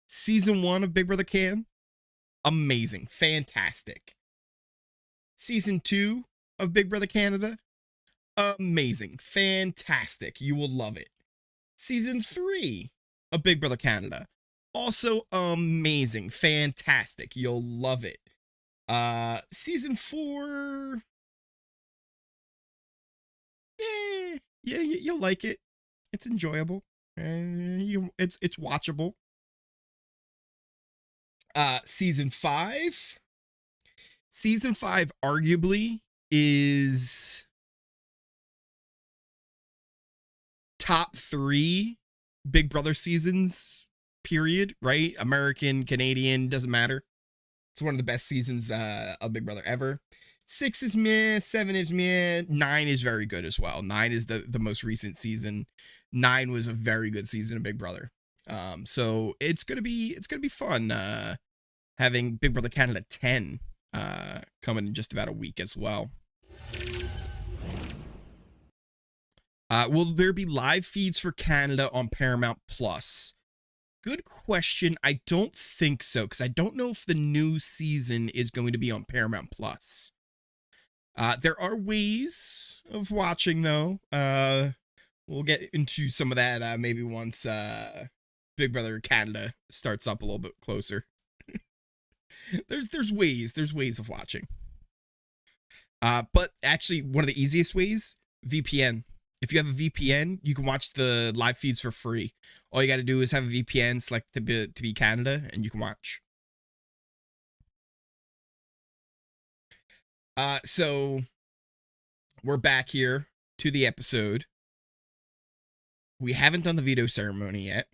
season 1 of Big Brother Can, amazing, fantastic. Season 2 of Big Brother Canada, amazing, fantastic. You will love it. Season 3 of Big Brother Canada, also amazing, fantastic. You'll love it. Season 4, you'll like it. It's enjoyable. It's watchable. Season 5 arguably is top 3 Big Brother seasons, period, right? American, Canadian, doesn't matter. It's one of the best seasons of Big Brother ever. 6 is meh, 7 is meh, 9 is very good as well. 9 is the most recent season. 9 was a very good season of Big Brother. So it's gonna be fun having Big Brother Canada 10 coming in just about a week as well. Will there be live feeds for Canada on Paramount Plus? Good question. I don't think so, because I don't know if the new season is going to be on Paramount Plus. There are ways of watching, though. We'll get into some of that maybe once Big Brother Canada starts up a little bit closer. There's ways of watching. But actually, one of the easiest ways, VPN. If you have a VPN, you can watch the live feeds for free. All you got to do is have a VPN, select to be Canada, and you can watch. So we're back here to the episode. We haven't done the veto ceremony yet,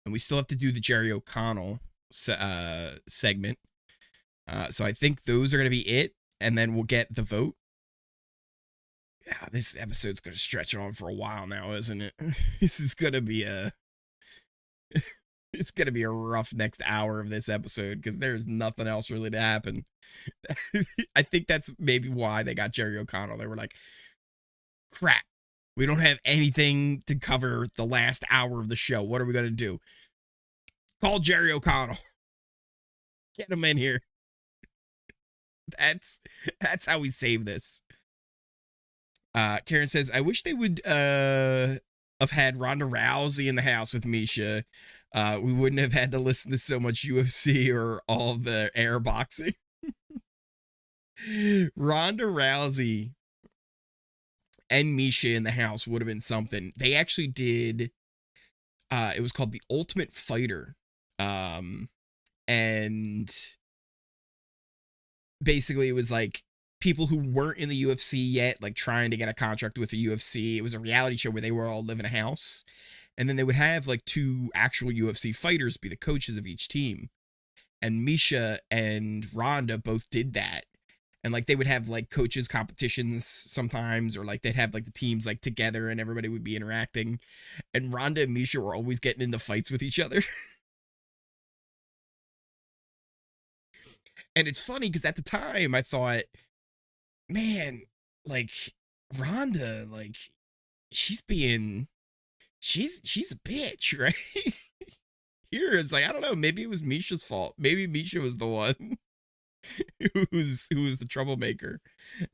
and we still have to do the Jerry O'Connell segment. So I think those are going to be it, and then we'll get the vote. Yeah, this episode's going to stretch on for a while now, isn't it? This is going to be it's going to be a rough next hour of this episode, because there's nothing else really to happen. I think that's maybe why they got Jerry O'Connell. They were like, crap, we don't have anything to cover the last hour of the show. What are we going to do? Call Jerry O'Connell. Get him in here. That's how we save this. Karen says, I wish they would have had Ronda Rousey in the house with Misha. We wouldn't have had to listen to so much UFC or all the air boxing. Ronda Rousey and Misha in the house would have been something. They actually did, it was called The Ultimate Fighter. And basically it was like people who weren't in the UFC yet, like trying to get a contract with the UFC. It was a reality show where they were all live in a house. And then they would have like 2 actual UFC fighters be the coaches of each team. And Misha and Ronda both did that. And like they would have like coaches competitions sometimes, or like they'd have like the teams like together and everybody would be interacting. And Ronda and Misha were always getting into fights with each other. And it's funny because at the time I thought, man, like Ronda, like she's a bitch, right? Here it's like, I don't know, maybe it was Misha's fault. Maybe Misha was the one who was the troublemaker,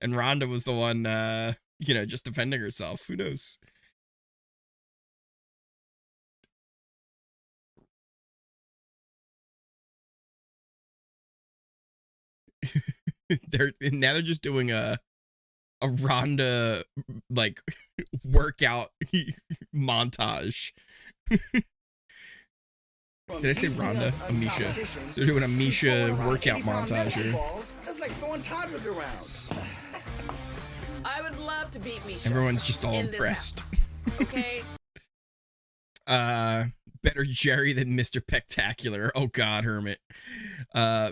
and Ronda was the one just defending herself. Who knows? They're just doing a Ronda like workout montage. Did I say Rhonda? Amisha. They're doing a Misha workout montage here. That's like throwing Todrick around. I would love to beat Misha. Everyone's just all impressed. Okay. Better Jerry than Mr. Pectacular. Oh God, Hermit.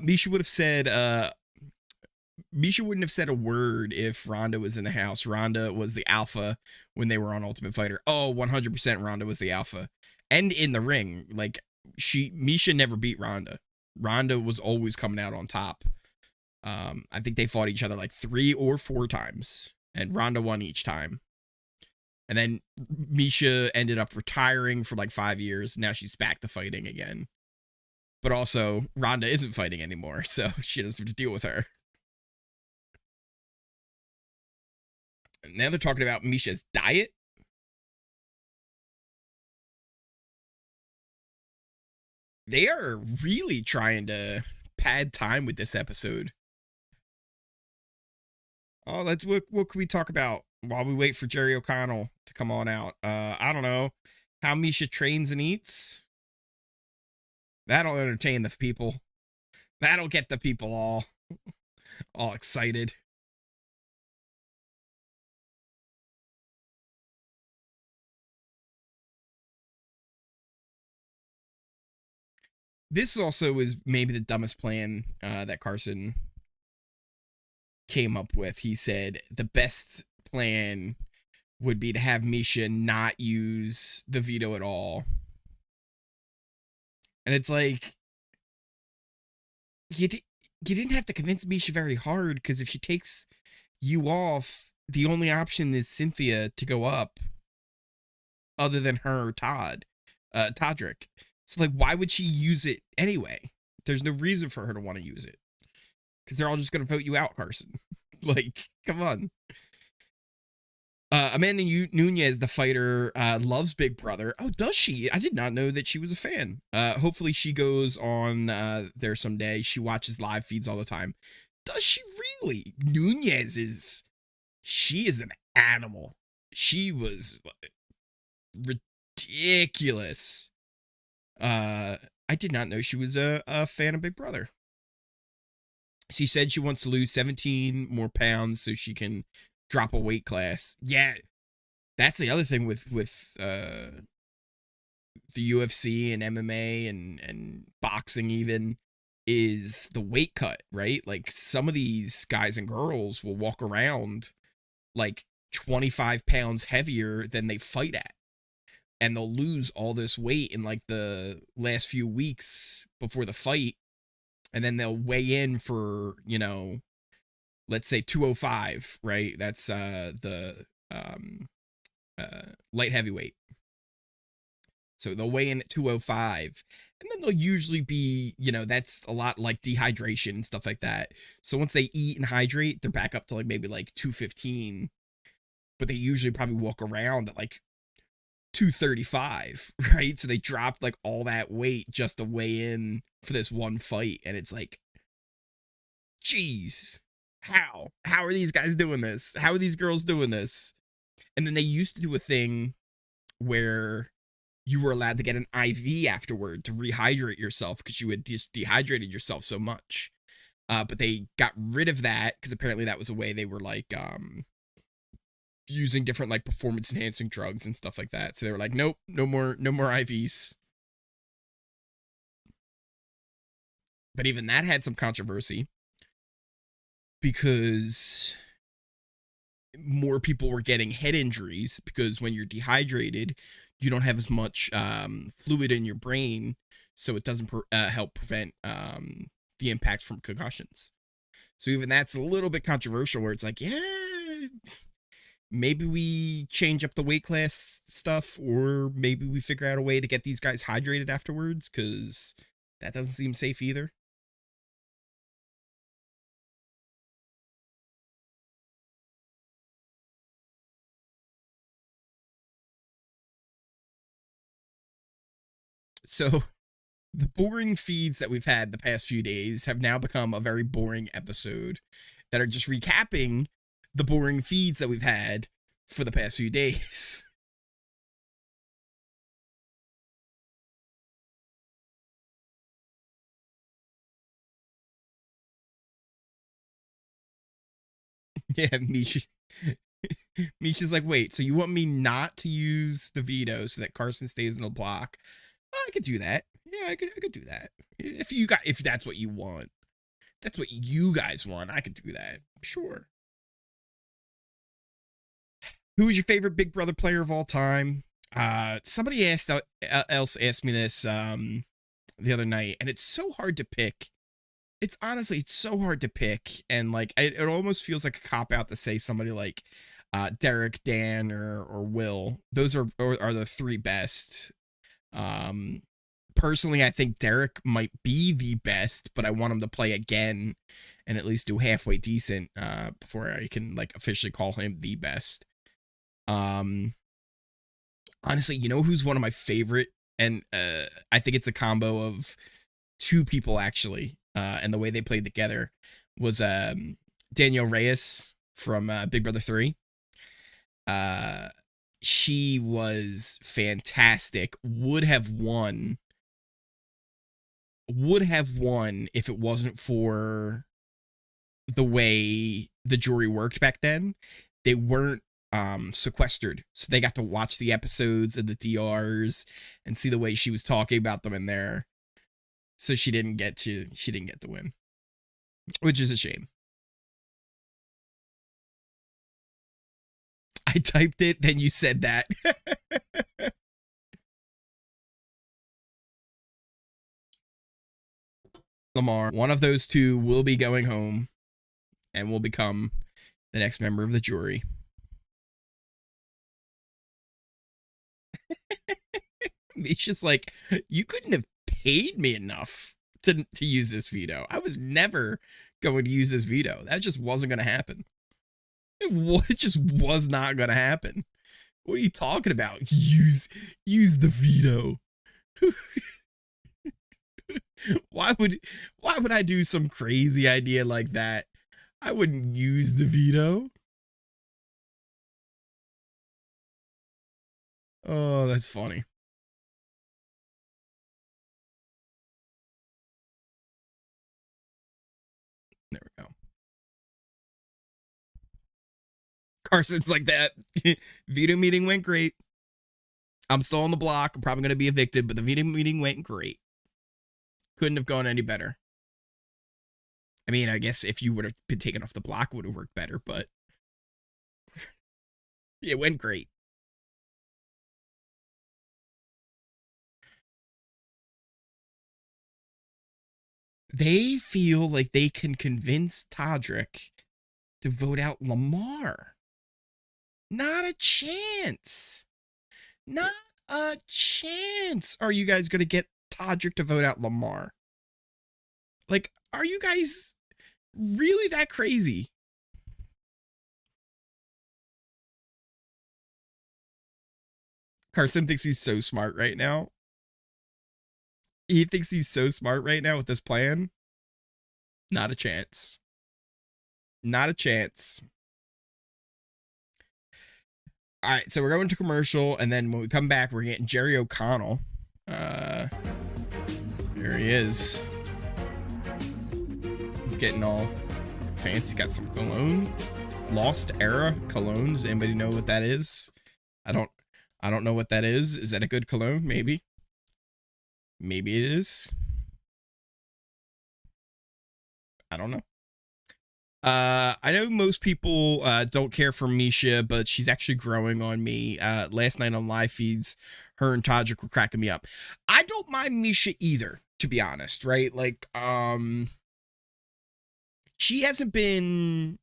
Misha would have said, Misha wouldn't have said a word if Rhonda was in the house. Rhonda was the alpha when they were on Ultimate Fighter. Oh, 100% Rhonda was the alpha. And in the ring, like, Misha never beat Rhonda. Rhonda was always coming out on top. I think they fought each other like 3 or 4 times, and Rhonda won each time. And then Misha ended up retiring for like 5 years. Now she's back to fighting again. But also, Rhonda isn't fighting anymore, so she doesn't have to deal with her. And now they're talking about Misha's diet. They are really trying to pad time with this episode. Oh, what can we talk about while we wait for Jerry O'Connell to come on out? I don't know. How Misha trains and eats. That'll entertain the people. That'll get the people all excited. This also is maybe the dumbest plan that Carson came up with. He said the best plan would be to have Misha not use the veto at all. And it's like, you didn't have to convince Misha very hard, because if she takes you off, the only option is Cynthia to go up other than her or Todrick. So, like, why would she use it anyway? There's no reason for her to want to use it, because they're all just going to vote you out, Carson. Like, come on. Amanda Nunez, the fighter, loves Big Brother. Oh, does she? I did not know that she was a fan. Hopefully she goes on there someday. She watches live feeds all the time. Does she really? Nunez she is an animal. She was ridiculous. I did not know she was a fan of Big Brother. She said she wants to lose 17 more pounds so she can drop a weight class. Yeah, that's the other thing with the UFC and MMA and boxing even, is the weight cut, right? Like, some of these guys and girls will walk around like 25 pounds heavier than they fight at. And they'll lose all this weight in like the last few weeks before the fight. And then they'll weigh in for, let's say 205, right? That's the light heavyweight. So they'll weigh in at 205. And then they'll usually be, that's a lot like dehydration and stuff like that. So once they eat and hydrate, they're back up to like maybe like 215. But they usually probably walk around at like 235, right? So they dropped like all that weight just to weigh in for this one fight. And it's like, geez, how are these guys doing this? How are these girls doing this? And then they used to do a thing where you were allowed to get an IV afterward to rehydrate yourself because you had just dehydrated yourself so much. But they got rid of that because apparently that was a way they were like using different like performance enhancing drugs and stuff like that. So they were like, nope, no more IVs. But even that had some controversy because more people were getting head injuries, because when you're dehydrated, you don't have as much fluid in your brain, so it doesn't help prevent the impact from concussions. So even that's a little bit controversial, where it's like, yeah, maybe we change up the weight class stuff, or maybe we figure out a way to get these guys hydrated afterwards, because that doesn't seem safe either. So the boring feeds that we've had the past few days have now become a very boring episode that are just recapping the boring feeds that we've had for the past few days. Yeah, Misha. Misha's like, wait, so you want me not to use the veto so that Carson stays in the block? Well, I could do that. Yeah, I could do that. If that's what you want. That's what you guys want. I could do that. Sure. Who is your favorite Big Brother player of all time? Somebody else asked me this the other night, and it's so hard to pick. It's so hard to pick, and like it almost feels like a cop out to say somebody like Derek, Dan, or Will. Those are the three best. Personally, I think Derek might be the best, but I want him to play again and at least do halfway decent before I can like officially call him the best. Honestly, you know who's one of my favorite, and I think it's a combo of two people actually, and the way they played together was Danielle Reyes from Big Brother 3. She was fantastic. Would have won if it wasn't for the way the jury worked back then. They weren't sequestered, so they got to watch the episodes and the DRs and see the way she was talking about them in there. So she didn't get to win, which is a shame. I typed it, then you said that. Lamar, one of those two will be going home and will become the next member of the jury. Misha's like, you couldn't have paid me enough to use this veto. I was never going to use this veto. That just wasn't going to happen. It just was not going to happen. What are you talking about? Use the veto. Why would I do some crazy idea like that? I wouldn't use the veto. Oh, that's funny. There we go. Carson's like that. Veto meeting went great. I'm still on the block. I'm probably going to be evicted, but the veto meeting went great. Couldn't have gone any better. I mean, I guess if you would have been taken off the block, it would have worked better, but it went great. They feel like they can convince Todrick to vote out Lamar. Not a chance. Not a chance. Are you guys going to get Todrick to vote out Lamar? Like, are you guys really that crazy? Carson thinks he's so smart right now. He thinks he's so smart right now with this plan. Not a chance. Not a chance. All right, so we're going to commercial, and then when we come back, we're getting Jerry O'Connell. There he is. He's getting all fancy. Got some cologne. Lost Era cologne. Does anybody know what that is? I don't know what that is. Is that a good cologne? Maybe. Maybe it is. I don't know. I know most people don't care for Misha, but she's actually growing on me. Last night on live feeds, her and Todrick were cracking me up. I don't mind Misha either, to be honest, right? Like, she hasn't been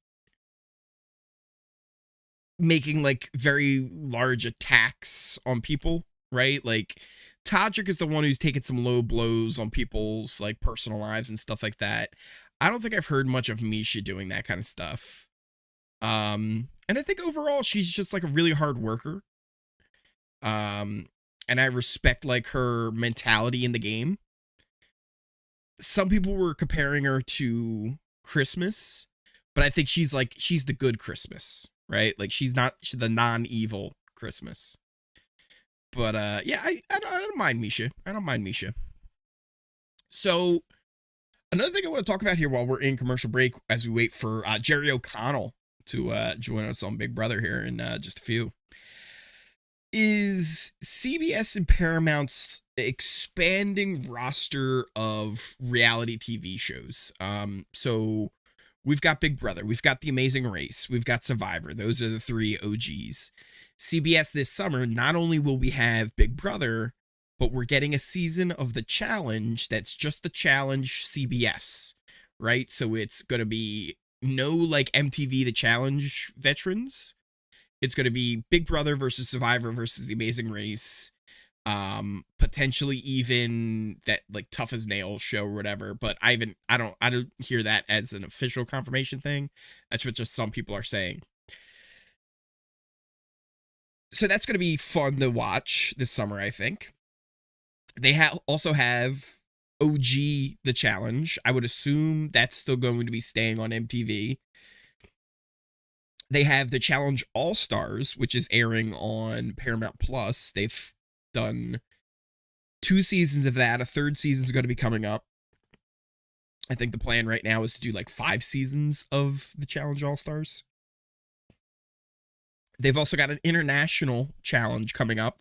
making like very large attacks on people, right? Like, Todrick is the one who's taken some low blows on people's like personal lives and stuff like that. I don't think I've heard much of Misha doing that kind of stuff. And I think overall she's just like a really hard worker. And I respect like her mentality in the game. Some people were comparing her to Christmas, but I think she's the good Christmas, right? Like she's the non-evil Christmas. But yeah, I don't mind Misha. I don't mind Misha. So another thing I want to talk about here while we're in commercial break, as we wait for Jerry O'Connell to join us on Big Brother here in just a few. Is CBS and Paramount's expanding roster of reality TV shows. So we've got Big Brother, we've got The Amazing Race, we've got Survivor. Those are the 3 OGs. CBS this summer, not only will we have Big Brother, but we're getting a season of The Challenge that's just The Challenge CBS, right? So it's going to be no like MTV The Challenge veterans. It's going to be Big Brother versus Survivor versus The Amazing Race. Potentially even that like Tough as Nails show or whatever, but I don't hear that as an official confirmation thing. That's what just some people are saying. So that's going to be fun to watch this summer, I think. They also have OG The Challenge. I would assume that's still going to be staying on MTV. They have The Challenge All-Stars, which is airing on Paramount Plus. They've done 2 seasons of that. A 3rd season is going to be coming up. I think the plan right now is to do like 5 seasons of The Challenge All-Stars. They've also got an international challenge coming up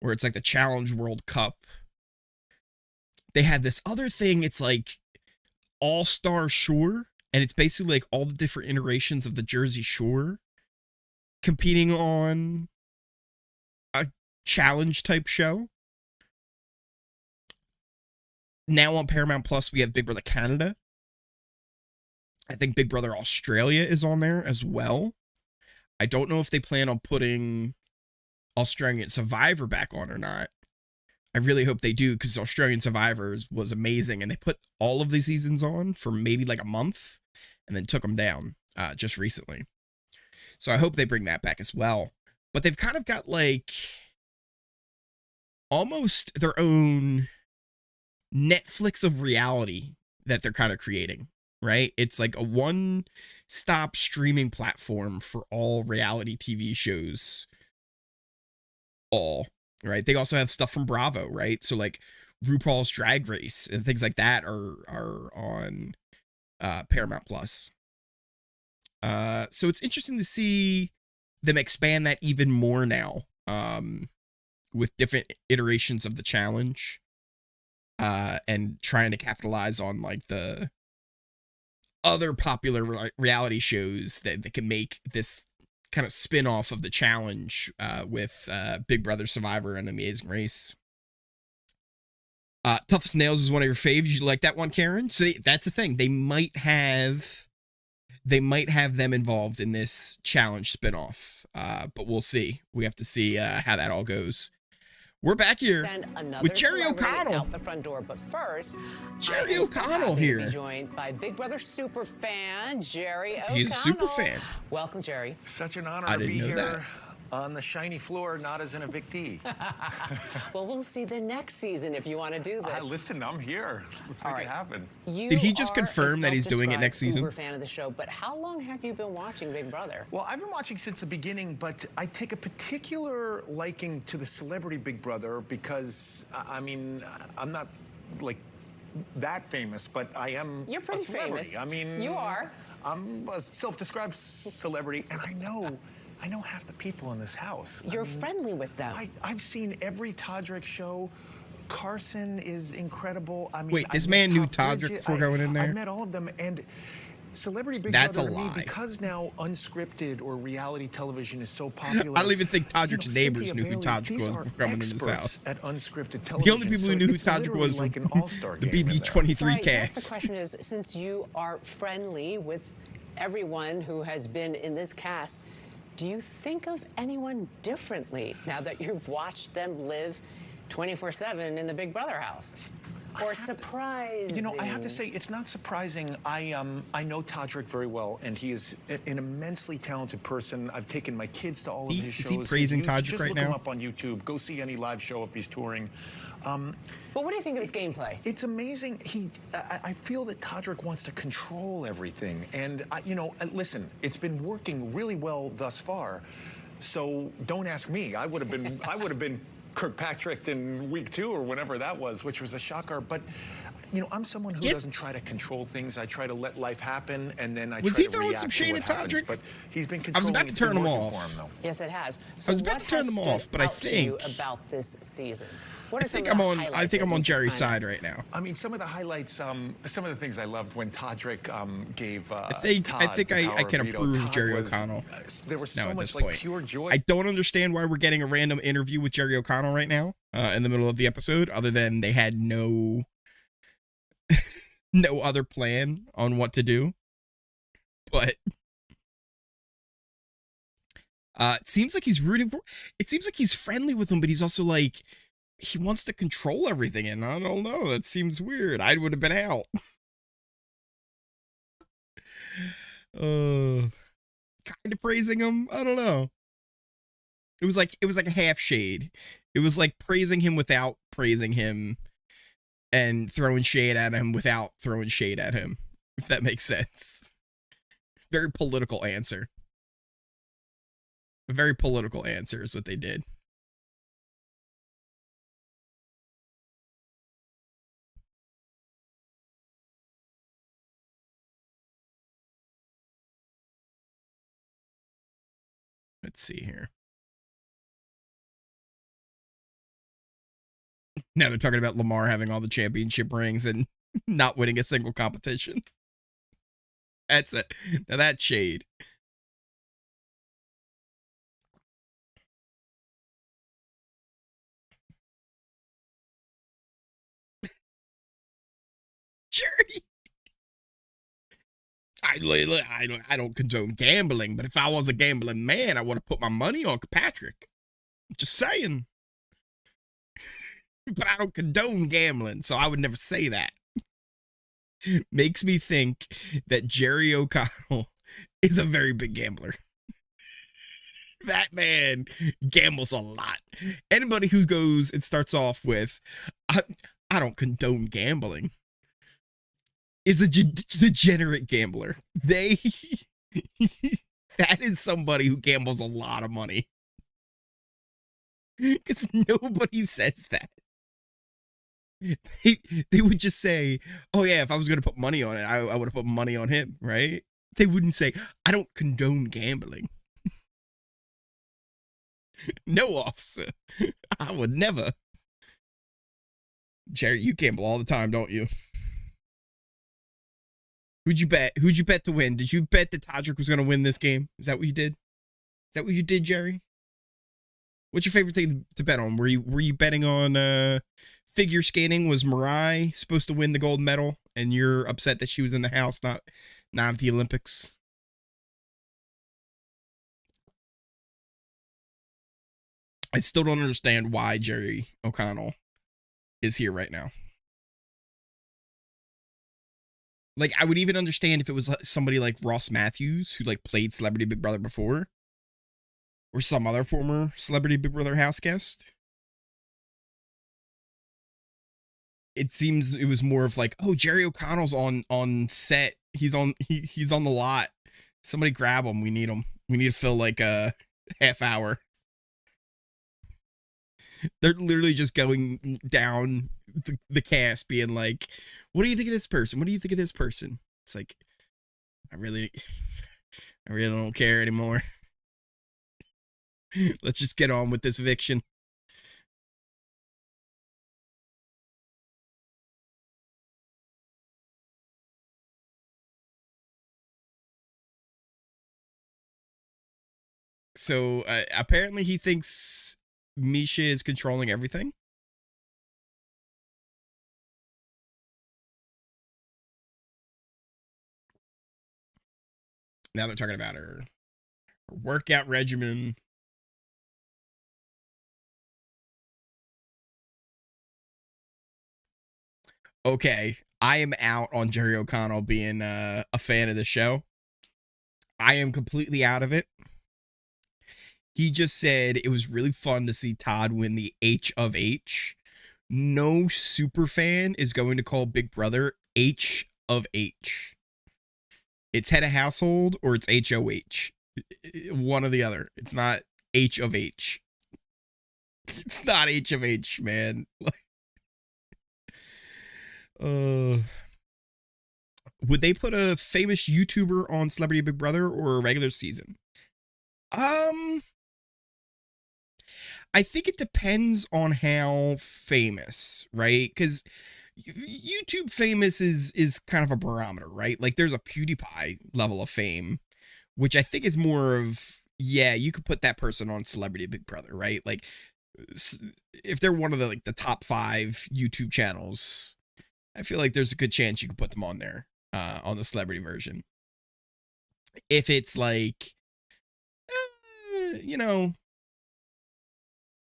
where it's like the Challenge World Cup. They had this other thing. It's like All-Star Shore. And it's basically like all the different iterations of the Jersey Shore competing on a challenge type show. Now on Paramount Plus, we have Big Brother Canada. I think Big Brother Australia is on there as well. I don't know if they plan on putting Australian Survivor back on or not. I really hope they do, because Australian Survivors was amazing, and they put all of the seasons on for maybe like a month and then took them down just recently. So I hope they bring that back as well. But they've kind of got like almost their own Netflix of reality that they're kind of creating, right? It's like a one-stop streaming platform for all reality TV shows. All. Right. They also have stuff from Bravo, right? So like RuPaul's Drag Race and things like that are on Paramount Plus. So it's interesting to see them expand that even more now, with different iterations of the challenge, and trying to capitalize on like the other popular reality shows that can make this kind of spin-off of the challenge with Big Brother, Survivor, and Amazing Race. Tough as Nails is one of your faves. You like that one, Karen? So that's the thing. They might have them involved in this challenge spin-off, but we'll see. We have to see how that all goes. We're back here with Jerry O'Connell out the front door, but first, Jerry O'Connell here. To be joined by Big Brother super fan Jerry O'Connell. He's a super fan. Welcome, Jerry. Such an honor to be here on the shiny floor, not as an evictee. Well, we'll see the next season if you want to do this. Listen, I'm here. Let's make it happen. Did he just confirm that he's doing it next season? Uber fan of the show, but how long have you been watching Big Brother? Well, I've been watching since the beginning, but I take a particular liking to the celebrity Big Brother because, I mean, I'm not like that famous, but I am. You're pretty a celebrity. famous. I mean, you are. I'm a self-described celebrity, and I know half the people in this house. You're friendly with them. I've seen every Todrick show. Carson is incredible. I mean, wait, this man knew Todrick before going in there? I met all of them, and Celebrity Big That's Brother a lie. to me, because now unscripted or reality television is so popular. I don't even think Todrick's neighbors knew who Todrick was before coming into this house. At unscripted television. The only people who knew who Todrick was like an all-star the game BB23 so cast. the question is, since you are friendly with everyone who has been in this cast, do you think of anyone differently now that you've watched them live 24/7 in the Big Brother house? Or surprising? You know, I have to say, it's not surprising. I know Todrick very well, and he is an immensely talented person. I've taken my kids to all of his shows. Is he praising Todrick just right look now? him up on YouTube. Go see any live show if he's touring. But what do you think of his gameplay? It's amazing. I feel that Todrick wants to control everything. And, you know, listen, it's been working really well thus far. So don't ask me. I would have been Kirkpatrick in week 2 or whenever that was, which was a shocker. But, you know, I'm someone who doesn't try to control things. I try to let life happen, and then I was try he to throwing react some to shade what at happens. Todrick? But he's been I was controlling. about to turn him off. Yes, it has. I was about to turn him off, but I think about this season. I think I'm on Jerry's side right now. I mean, some of the highlights, some of the things I loved when Todrick gave. I think I can approve Jerry O'Connell. There was so at much this like point. pure joy. I don't understand why we're getting a random interview with Jerry O'Connell right now in the middle of the episode, other than they had no other plan on what to do. But it seems like he's rooting for. It seems like he's friendly with him, but he's also like he wants to control everything, and I don't know. That seems weird. I would have been out. Kind of praising him. I don't know. It was like a half shade. It was like praising him without praising him, and throwing shade at him without throwing shade at him. If that makes sense. Very political answer. A very political answer is what they did. Let's see here. Now they're talking about Lamar having all the championship rings and not winning a single competition. That's it. Now that's shade. Jerry. I don't condone gambling, but if I was a gambling man, I would have put my money on Patrick. Just saying. But I don't condone gambling, so I would never say that. Makes me think that Jerry O'Connell is a very big gambler. That man gambles a lot. Anybody who goes and starts off with, I don't condone gambling, is a degenerate gambler. That is somebody who gambles a lot of money. Because nobody says that. They would just say, oh yeah, if I was going to put money on it, I would have put money on him, right? They wouldn't say, I don't condone gambling. No, officer. I would never. Jerry, you gamble all the time, don't you? Who'd you bet? Who'd you bet to win? Did you bet that Todrick was going to win this game? Is that what you did? Is that what you did, Jerry? What's your favorite thing to bet on? Were you betting on figure skating? Was Mirai supposed to win the gold medal, and you're upset that she was in the house, not at the Olympics? I still don't understand why Jerry O'Connell is here right now. Like, I would even understand if it was somebody like Ross Matthews, who like played Celebrity Big Brother before, or some other former Celebrity Big Brother house guest. It seems it was more of like, oh, Jerry O'Connell's on set. He's on the lot. Somebody grab him. We need him. We need to fill like a half hour. They're literally just going down the cast being like, what do you think of this person? What do you think of this person? It's like, I really don't care anymore. Let's just get on with this eviction. So apparently he thinks Misha is controlling everything. Now they're talking about her workout regimen. Okay, I am out on Jerry O'Connell being a fan of the show. I am completely out of it. He just said it was really fun to see Todd win the H of H. No super fan is going to call Big Brother H of H. It's head of household or it's HOH. One or the other. It's not H of H. It's not H of H, man. Would they put a famous YouTuber on Celebrity Big Brother or a regular season? I think it depends on how famous, right? Because YouTube famous is kind of a barometer, right? Like there's a PewDiePie level of fame, which I think is more of, yeah, you could put that person on Celebrity Big Brother, right? Like if they're one of the like the top 5 YouTube channels, I feel like there's a good chance you could put them on there, on the celebrity version. If it's like, you know,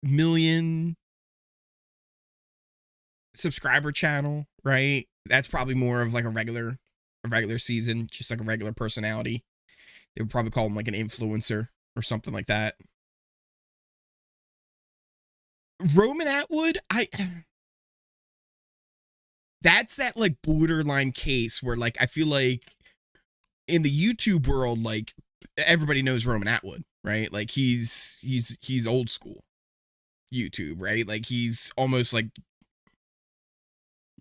million subscriber channel, right? That's probably more of like a regular season, just like a regular personality. They would probably call him like an influencer or something like that. Roman Atwood, that's that like borderline case where like I feel like in the YouTube world, like everybody knows Roman Atwood, right? Like he's old school YouTube, right? Like he's almost like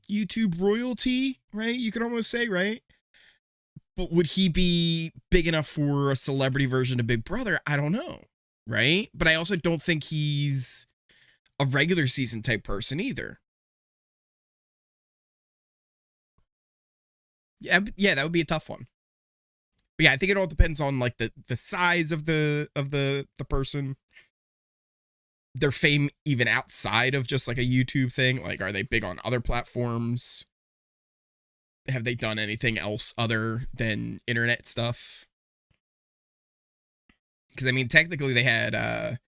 YouTube royalty, right? You could almost say, right? But would he be big enough for a celebrity version of Big Brother? I don't know, right? But I also don't think he's a regular season type person either. Yeah, that would be a tough one. But yeah, I think it all depends on like the size of the person, their fame even outside of just like a YouTube thing. Like, are they big on other platforms? Have they done anything else other than internet stuff? Because I mean, technically they had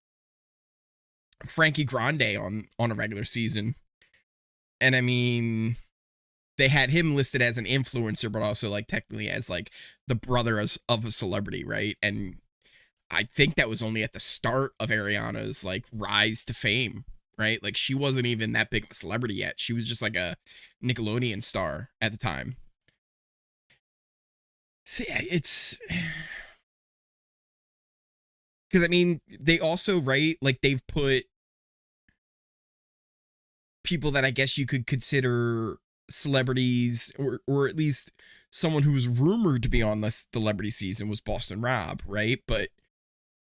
Frankie Grande on a regular season, and I mean, they had him listed as an influencer, but also like technically as like the brother of a celebrity, right? And I think that was only at the start of Ariana's like rise to fame, right? Like she wasn't even that big of a celebrity yet. She was just like a Nickelodeon star at the time. See, it's because I mean, they also, right, like they've put people that I guess you could consider celebrities, or at least someone who was rumored to be on the celebrity season was Boston Rob, right? But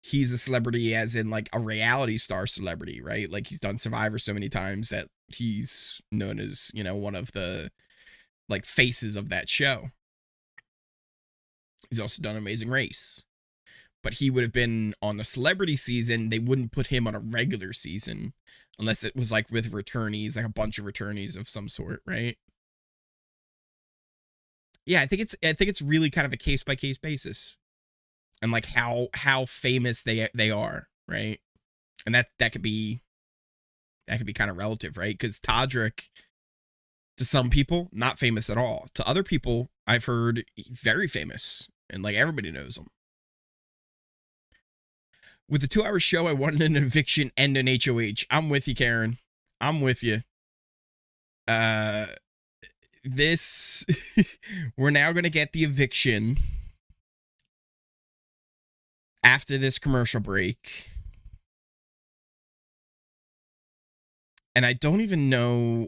he's a celebrity as in like a reality star celebrity, right? Like he's done Survivor so many times that he's known as, you know, one of the like faces of that show. He's also done Amazing Race. But he would have been on the celebrity season. They wouldn't put him on a regular season unless it was like with returnees, like a bunch of returnees of some sort, right? Yeah, I think it's really kind of a case by case basis, and like how famous they are, right? And that could be kind of relative, right? Because Todrick, to some people, not famous at all. To other people, I've heard very famous, and like everybody knows him. With the 2-hour show, I wanted an eviction and an HOH. I'm with you, Karen. I'm with you. This, we're now going to get the eviction after this commercial break. And I don't even know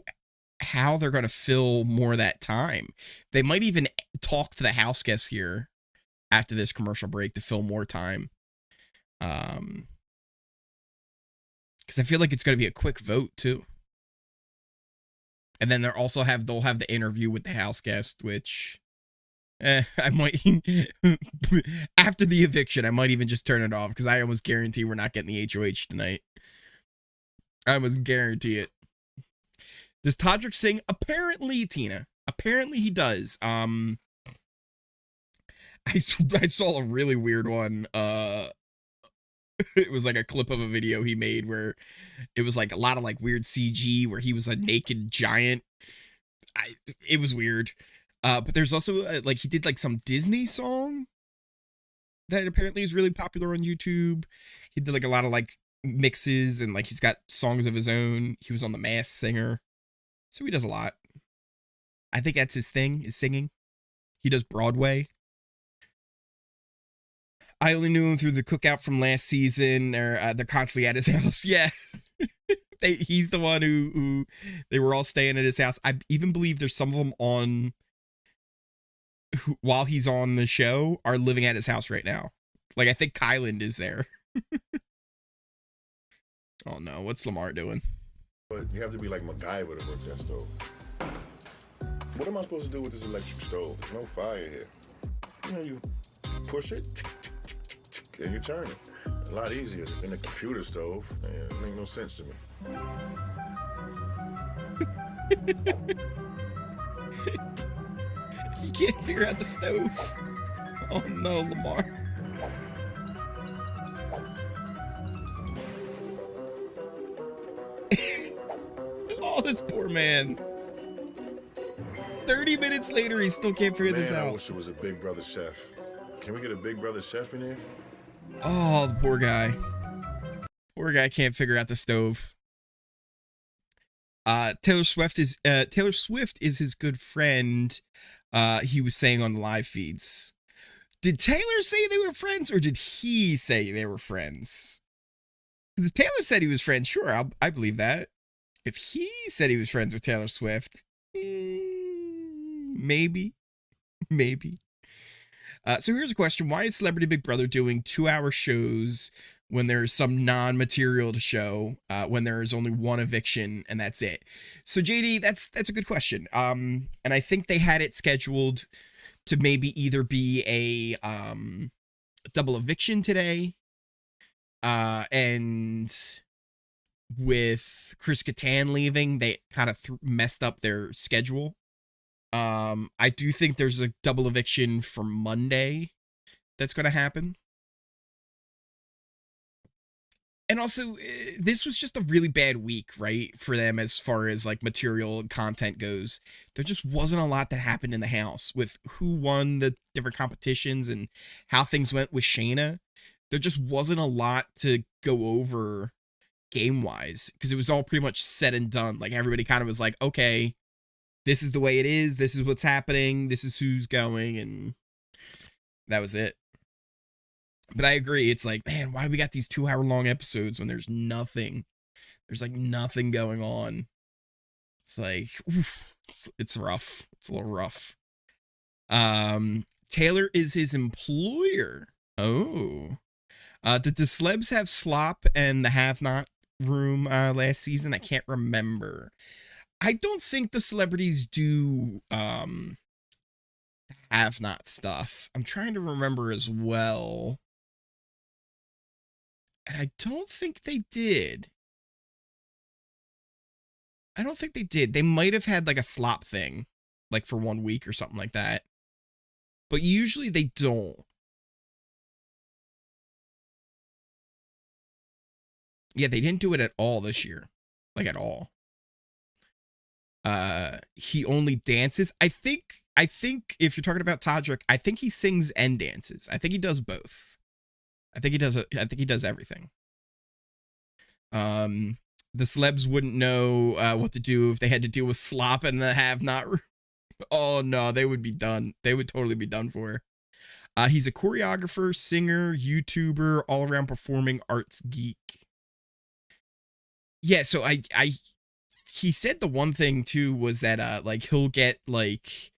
how they're going to fill more of that time. They might even talk to the house guests here after this commercial break to fill more time. Because I feel like it's going to be a quick vote too. And then they'll have the interview with the house guest, which I might after the eviction, I might even just turn it off because I almost guarantee we're not getting the HOH tonight. I almost guarantee it. Does Todrick sing? Apparently, Tina. Apparently he does. I saw a really weird one. It was like a clip of a video he made where it was like a lot of like weird CG where he was a naked giant. It was weird. But there's also like he did like some Disney song that apparently is really popular on YouTube. He did like a lot of like mixes and like he's got songs of his own. He was on The Masked Singer. So he does a lot. I think that's his thing, is singing. He does Broadway. I only knew him through the cookout from last season. They're constantly at his house. Yeah. He's the one who they were all staying at his house. I even believe there's some of them on who, while he's on the show, are living at his house right now. Like, I think Kyland is there. Oh no, what's Lamar doing? But you have to be like MacGyver to work that stove. What am I supposed to do with this electric stove? There's no fire here. You know, you push it, and you turn it. A lot easier than a computer stove. Man, it makes no sense to me. You can't figure out the stove. Oh no, Lamar. Oh, this poor man. 30 minutes later, he still can't figure this out. I wish it was a Big Brother chef. Can we get a Big Brother chef in here? Oh, the poor guy. Poor guy can't figure out the stove. Taylor Swift is his good friend. He was saying on the live feeds. Did Taylor say they were friends, or did he say they were friends? Because if Taylor said he was friends, sure, I believe that. If he said he was friends with Taylor Swift, maybe. So here's a question. Why is Celebrity Big Brother doing 2-hour shows when there's some non-material to show, when there is only one eviction and that's it? So JD, that's a good question. And I think they had it scheduled to maybe either be a double eviction today, and with Chris Kattan leaving, they kind of messed up their schedule. I do think there's a double eviction for Monday that's going to happen. And also, this was just a really bad week, right, for them as far as like material and content goes. There just wasn't a lot that happened in the house with who won the different competitions and how things went with Shayna. There just wasn't a lot to go over game-wise because it was all pretty much said and done. Like, everybody kind of was like, okay, this is the way it is. This is what's happening. This is who's going. And that was it. But I agree. It's like, man, why we got these 2-hour-long episodes when there's nothing? There's like nothing going on. It's like, oof, it's rough. It's a little rough. Taylor is his employer. Oh. Did the Celebs have slop and the have-not room last season? I can't remember. I don't think the celebrities do have-not stuff. I'm trying to remember as well. And I don't think they did. I don't think they did. They might have had like a slop thing, like for 1 week or something like that. But usually they don't. Yeah, they didn't do it at all this year. Like, at all. He only dances. I think if you're talking about Todrick, I think he sings and dances. I think he does both. I think he does everything. The celebs wouldn't know what to do if they had to deal with slop and the have-not. Oh no, they would be done. They would totally be done for. He's a choreographer, singer, YouTuber, all-around performing arts geek. Yeah, so he said the one thing too was that like he'll get like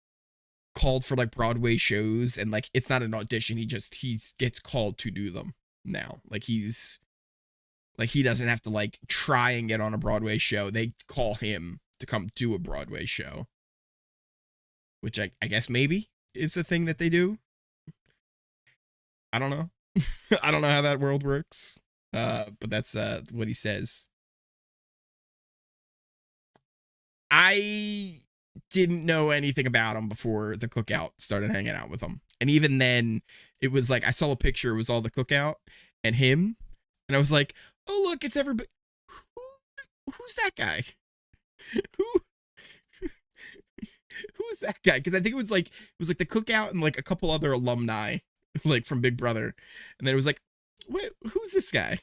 called for like Broadway shows, and like it's not an audition, he gets called to do them now. Like he doesn't have to like try and get on a Broadway show. They call him to come do a Broadway show, which I guess maybe is the thing that they do. I don't know. I don't know how that world works. But that's what he says. I didn't know anything about him before the cookout started hanging out with him. And even then, it was like, I saw a picture, it was all the cookout and him. And I was like, oh, look, it's everybody. Who's that guy? Who's that guy? Because I think it was like the cookout and like a couple other alumni, like from Big Brother. And then it was like, wait, who's this guy?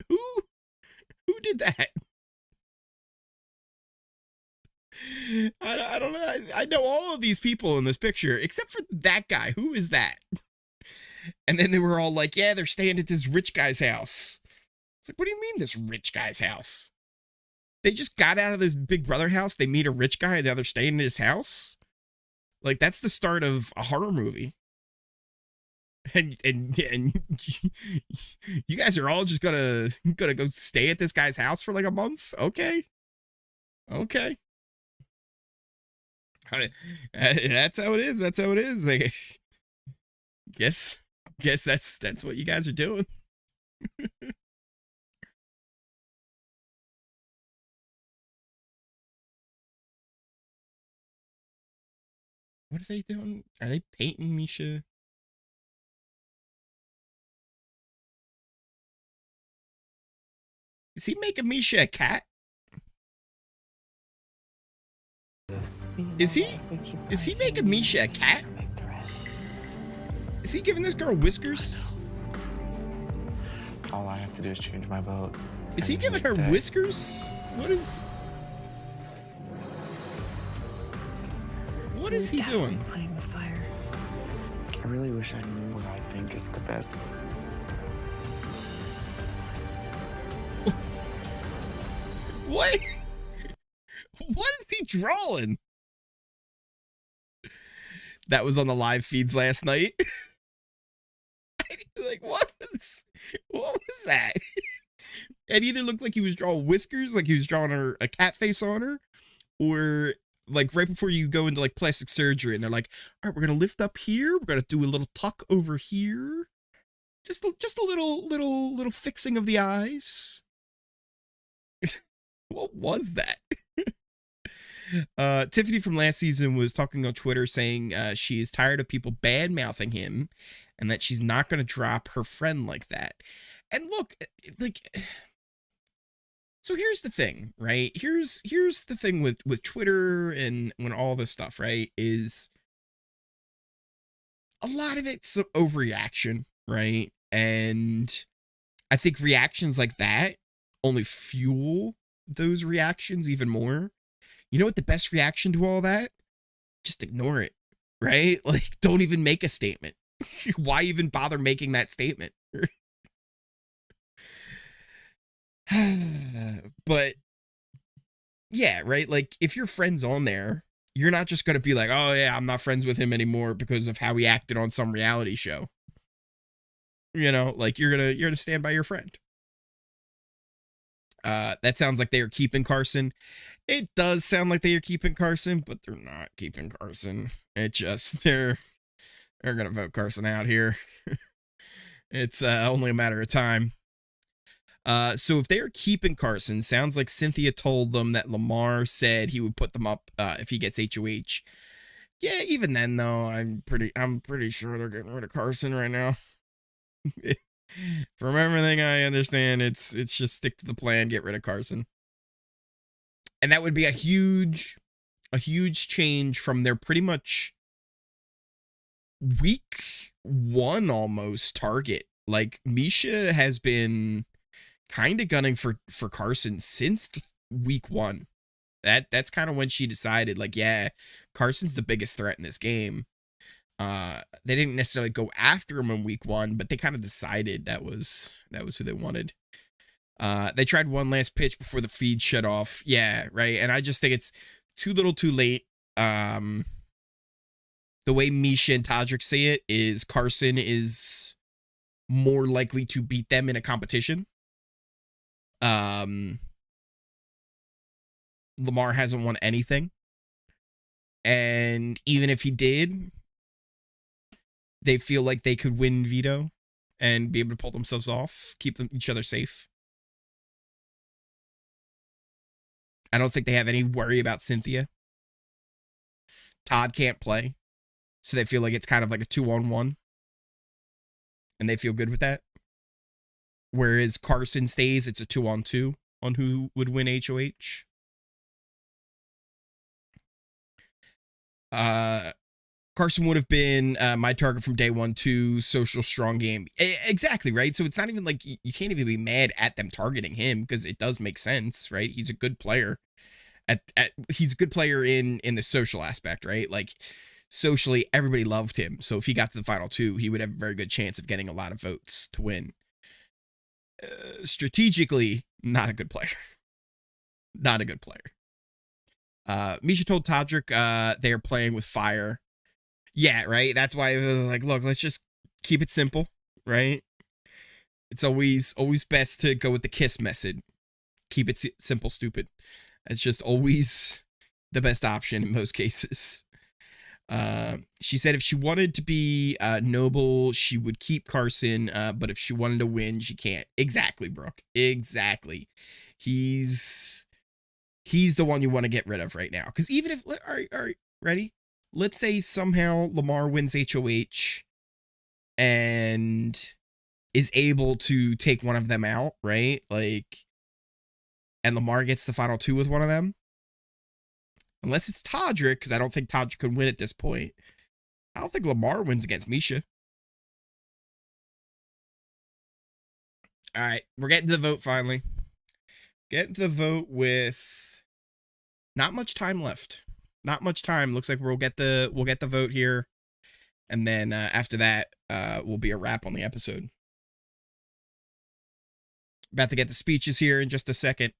Who did that? I don't know. I know all of these people in this picture except for that guy. Who is that? And then they were all like, yeah, they're staying at this rich guy's house. It's like, what do you mean this rich guy's house? They just got out of this Big Brother house. They meet a rich guy and now they're staying in his house. Like, that's the start of a horror movie. And you guys are all just gonna go stay at this guy's house for like a month? Okay. That's how it is. That's how it is. Like, guess that's what you guys are doing. What are they doing? Are they painting Misha? Is he making Misha a cat? Is he making Misha a cat? Is he giving this girl whiskers? All I have to do is change my vote. Is he giving her whiskers? What is he doing? Playing with fire. I really wish I knew what I think is the best. What? What is he drawing? That was on the live feeds last night. Like, what was that? It either looked like he was drawing whiskers, like he was drawing a cat face on her, or like right before you go into like plastic surgery and they're like, all right, we're gonna lift up here, we're gonna do a little tuck over here, just a little fixing of the eyes. What was that? Tiffany from last season was talking on Twitter saying she is tired of people bad-mouthing him and that she's not going to drop her friend like that. And look, like, so here's the thing, right? Here's the thing with Twitter and when all this stuff, right, is a lot of it's overreaction, right? And I think reactions like that only fuel those reactions even more. You know what the best reaction to all that? Just ignore it, right? Like, don't even make a statement. Why even bother making that statement? But yeah, right? Like, if your friend's on there, you're not just going to be like, oh yeah, I'm not friends with him anymore because of how he acted on some reality show. You know, like, you're going to stand by your friend. That sounds like they are keeping Carson. It does sound like they are keeping Carson, but they're not keeping Carson. It just, they're going to vote Carson out here. It's only a matter of time. So if they are keeping Carson, sounds like Cynthia told them that Lamar said he would put them up if he gets HOH. Yeah, even then though, I'm pretty sure they're getting rid of Carson right now. From everything I understand, it's just stick to the plan, get rid of Carson. And that would be a huge change from their pretty much week 1 almost target. Like, Misha has been kind of gunning for Carson since week 1. That's kind of when she decided, like, yeah, Carson's the biggest threat in this game. They didn't necessarily go after him in week 1, but they kind of decided that was who they wanted. They tried one last pitch before the feed shut off. Yeah, right. And I just think it's too little too late. The way Misha and Todrick say it is Carson is more likely to beat them in a competition. Lamar hasn't won anything. And even if he did, they feel like they could win Veto and be able to pull themselves off, keep each other safe. I don't think they have any worry about Cynthia. Todd can't play, so they feel like it's kind of like a 2-on-1, and they feel good with that. Whereas Carson stays, it's a 2-on-2 on who would win HOH. Carson would have been my target from day 1 too. Social strong game. Exactly, right? So it's not even like you can't even be mad at them targeting him because it does make sense, right? He's a good player. He's a good player in the social aspect, right? Like, socially, everybody loved him. So if he got to the final 2, he would have a very good chance of getting a lot of votes to win. Strategically, not a good player. Not a good player. Misha told Todrick they are playing with fire. Yeah, right? That's why it was like, look, let's just keep it simple, right? It's always best to go with the kiss method. Keep it simple, stupid. It's just always the best option in most cases. She said if she wanted to be noble, she would keep Carson, but if she wanted to win, she can't. Exactly, Brooke. Exactly. He's the one you want to get rid of right now. Because even if... All right, ready? Let's say somehow Lamar wins HOH and is able to take one of them out, right? Like, and Lamar gets the final 2 with one of them. Unless it's Todrick, because I don't think Todrick can win at this point. I don't think Lamar wins against Misha. All right, we're getting to the vote finally. Getting to the vote with not much time left. Not much time. Looks like we'll get the vote here, and then after that, will be a wrap on the episode. About to get the speeches here in just a second.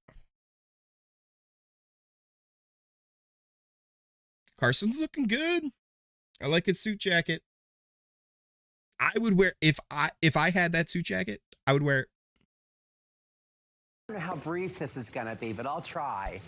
Carson's looking good. I like his suit jacket. I would wear if I had that suit jacket, I would wear it. I don't know how brief this is going to be, but I'll try.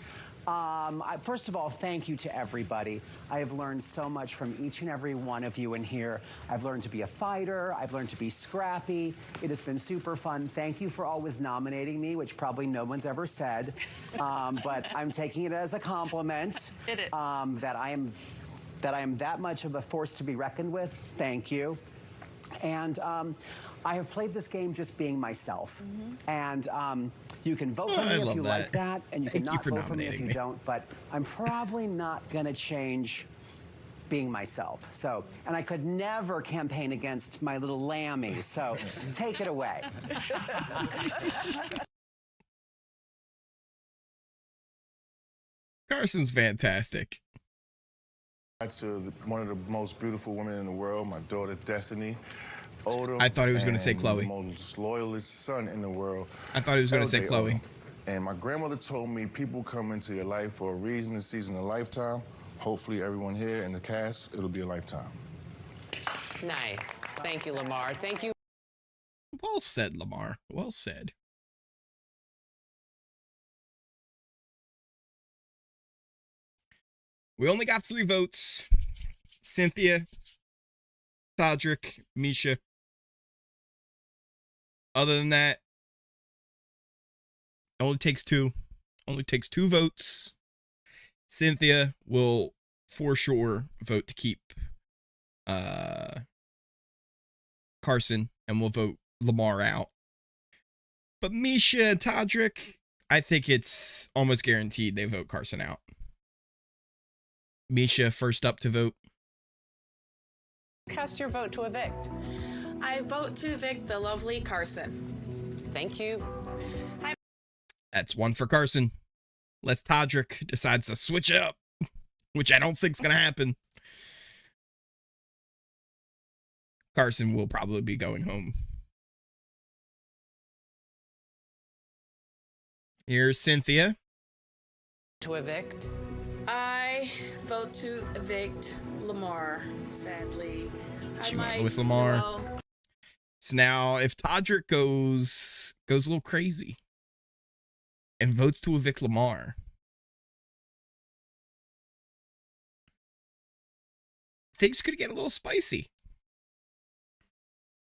First of all, thank you to everybody. I have learned so much from each and every one of you in here. I've learned to be a fighter. I've learned to be scrappy. It has been super fun. Thank you for always nominating me, which probably no one's ever said. But I'm taking it as a compliment. It is. That I am that much of a force to be reckoned with. Thank you. And I have played this game just being myself. And you can vote for me if you like that, and you can not vote for me if you don't, but I'm probably not going to change being myself. So, and I could never campaign against my little Lammy, so take it away. Carson's fantastic. To one of the most beautiful women in the world, my daughter Destiny. Odom, I thought he was going to say Chloe. The most loyalist son in the world. I thought he was going to say LJ Chloe. Odom. And my grandmother told me people come into your life for a reason, a season, a lifetime. Hopefully everyone here in the cast, it'll be a lifetime. Nice. Thank you, Lamar. Thank you. Well said, Lamar. Well said. We only got 3 votes. Cynthia, Todrick, Misha. Other than that, it only takes 2. Only takes 2 votes. Cynthia will for sure vote to keep Carson, and we'll vote Lamar out. But Misha and Todrick, I think it's almost guaranteed they vote Carson out. Misha first up to vote. Cast your vote to evict. I vote to evict the lovely Carson. Thank you. That's 1 for Carson. Unless Todrick decides to switch up, which I don't think's going to happen. Carson will probably be going home. Here's Cynthia. To evict. I vote to evict Lamar, sadly. She went with Lamar. Well, So now if Todrick goes a little crazy and votes to evict Lamar, things could get a little spicy.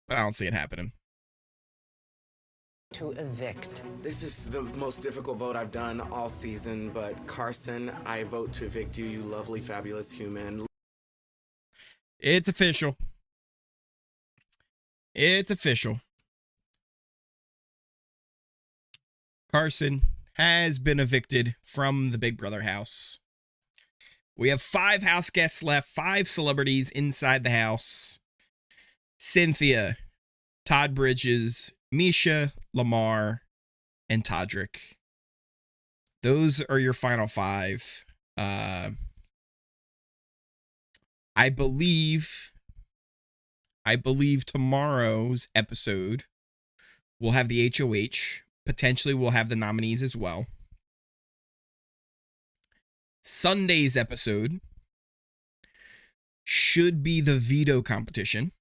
But I don't see it happening. To evict. This is the most difficult vote I've done all season, but Carson, I vote to evict you, you lovely, fabulous human. It's official. It's official. Carson has been evicted from the Big Brother house. We have 5 house guests left, 5 celebrities inside the house. Cynthia, Todd Bridges, Misha, Lamar, and Todrick. Those are your final 5. I believe tomorrow's episode will have the HOH. Potentially we'll have the nominees as well. Sunday's episode should be the veto competition.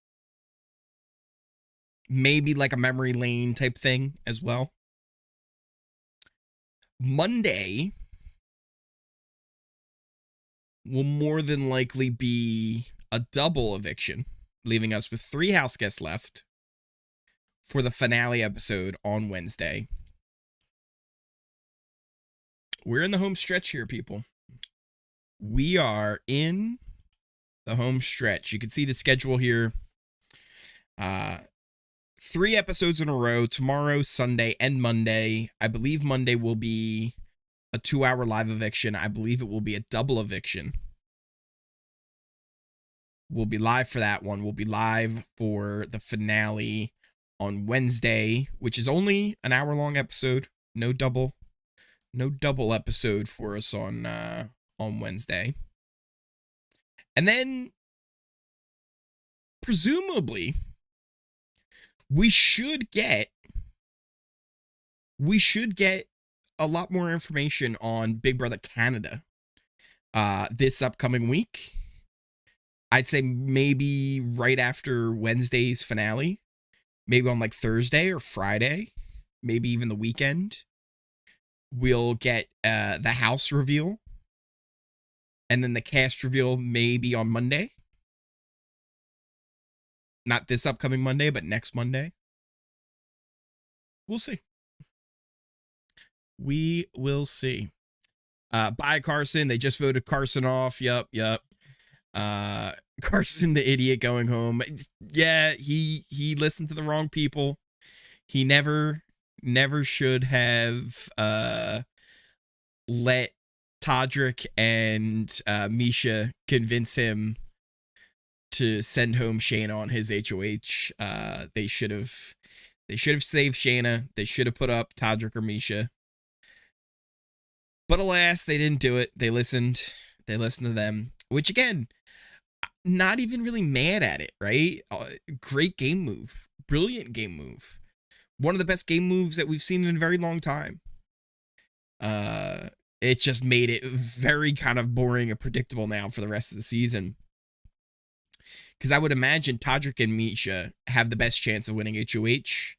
Maybe like a memory lane type thing as well. Monday will more than likely be a double eviction, leaving us with 3 house guests left for the finale episode on Wednesday. We're in the home stretch here, people. We are in the home stretch. You can see the schedule here. 3 episodes in a row, tomorrow, Sunday, and Monday. I believe Monday will be a 2-hour live eviction. I believe it will be a double eviction. We'll be live for that one. We'll be live for the finale on Wednesday, which is only an hour-long episode. No double episode for us on Wednesday. And then, presumably, we should get a lot more information on Big Brother Canada this upcoming week. I'd say maybe right after Wednesday's finale, maybe on like Thursday or Friday, maybe even the weekend. We'll get the house reveal, and then the cast reveal maybe on Monday. Not this upcoming Monday, but next Monday. We'll see. We will see. Bye, Carson. They just voted Carson off. Yup. Carson, the idiot, going home. Yeah, he listened to the wrong people. He never should have let Todrick and Misha convince him to send home Shayna on his HOH. They should have saved Shayna. They should have put up Todrick or Misha. But alas, they didn't do it. They listened to them, which again, not even really mad at it, right? Great game move. Brilliant game move. One of the best game moves that we've seen in a very long time. It just made it very kind of boring and predictable now for the rest of the season. Because I would imagine Todrick and Misha have the best chance of winning HOH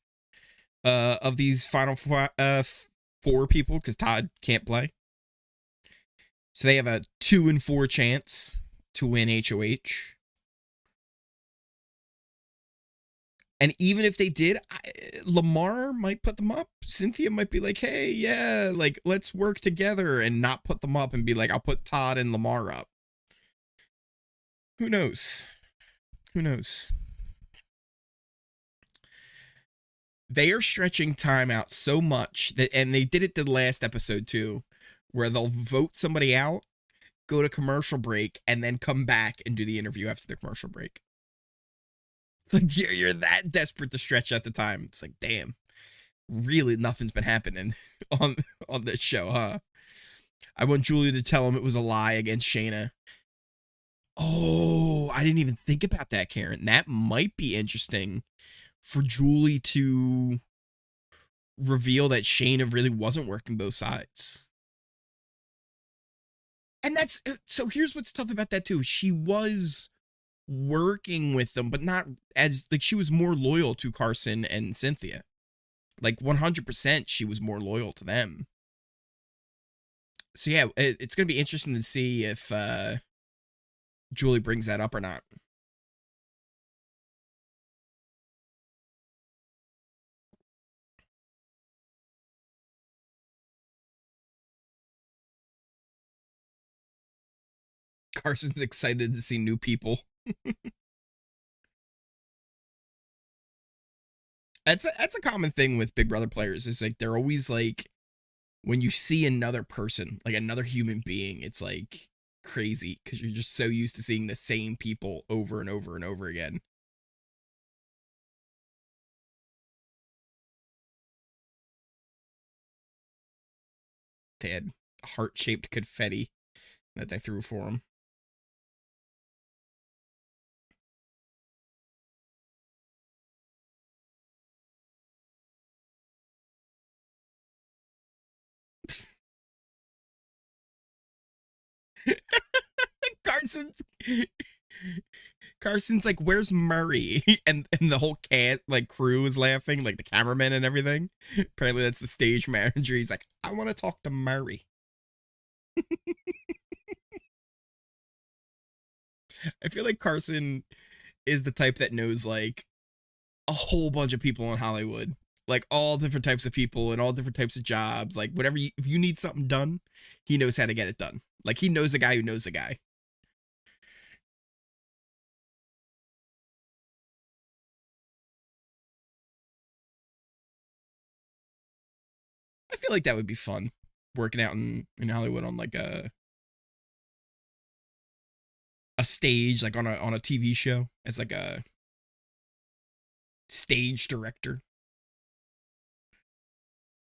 of these final 4 people, because Todd can't play. So they have a 2 in 4 chance to win HOH. And even if they did, Lamar might put them up. Cynthia might be like, hey, yeah, like, let's work together, and not put them up and be like, I'll put Todd and Lamar up. Who knows? They are stretching time out so much that, and they did it to the last episode too, where they'll vote somebody out, go to commercial break, and then come back and do the interview after the commercial break. It's like you're that desperate to stretch out the time. It's like, damn, really nothing's been happening on this show, huh? I want Julia to tell him it was a lie against Shayna. Oh, I didn't even think about that, Karen. That might be interesting for Julie to reveal that Shayna really wasn't working both sides. And that's, so here's what's tough about that too. She was working with them, but not as, like, she was more loyal to Carson and Cynthia. Like 100% she was more loyal to them. So yeah, it's going to be interesting to see if Julie brings that up or not. Carson's excited to see new people. That's a common thing with Big Brother players. Is like they're always like, when you see another person, like another human being, it's like crazy because you're just so used to seeing the same people over and over and over again. They had heart-shaped confetti that they threw for him. Carson's like, where's Murray? And the whole like crew is laughing, like the cameraman and everything. Apparently that's the stage manager. He's like, I want to talk to Murray. I feel like Carson is the type that knows like a whole bunch of people in Hollywood, like all different types of people and all different types of jobs. Like whatever, if you need something done, he knows how to get it done. Like he knows a guy who knows a guy. I feel like that would be fun, working out in Hollywood on like a stage, like on a TV show as like a stage director,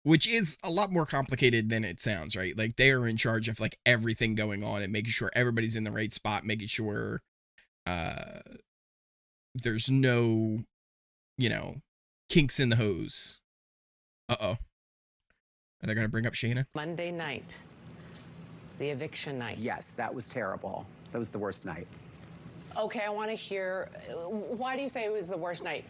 which is a lot more complicated than it sounds, right? Like they are in charge of like everything going on and making sure everybody's in the right spot, making sure there's no, kinks in the hose. Uh-oh. Are they going to bring up Shayna? Monday night, the eviction night. Yes, that was terrible. That was the worst night. Okay, I want to hear, why do you say it was the worst night?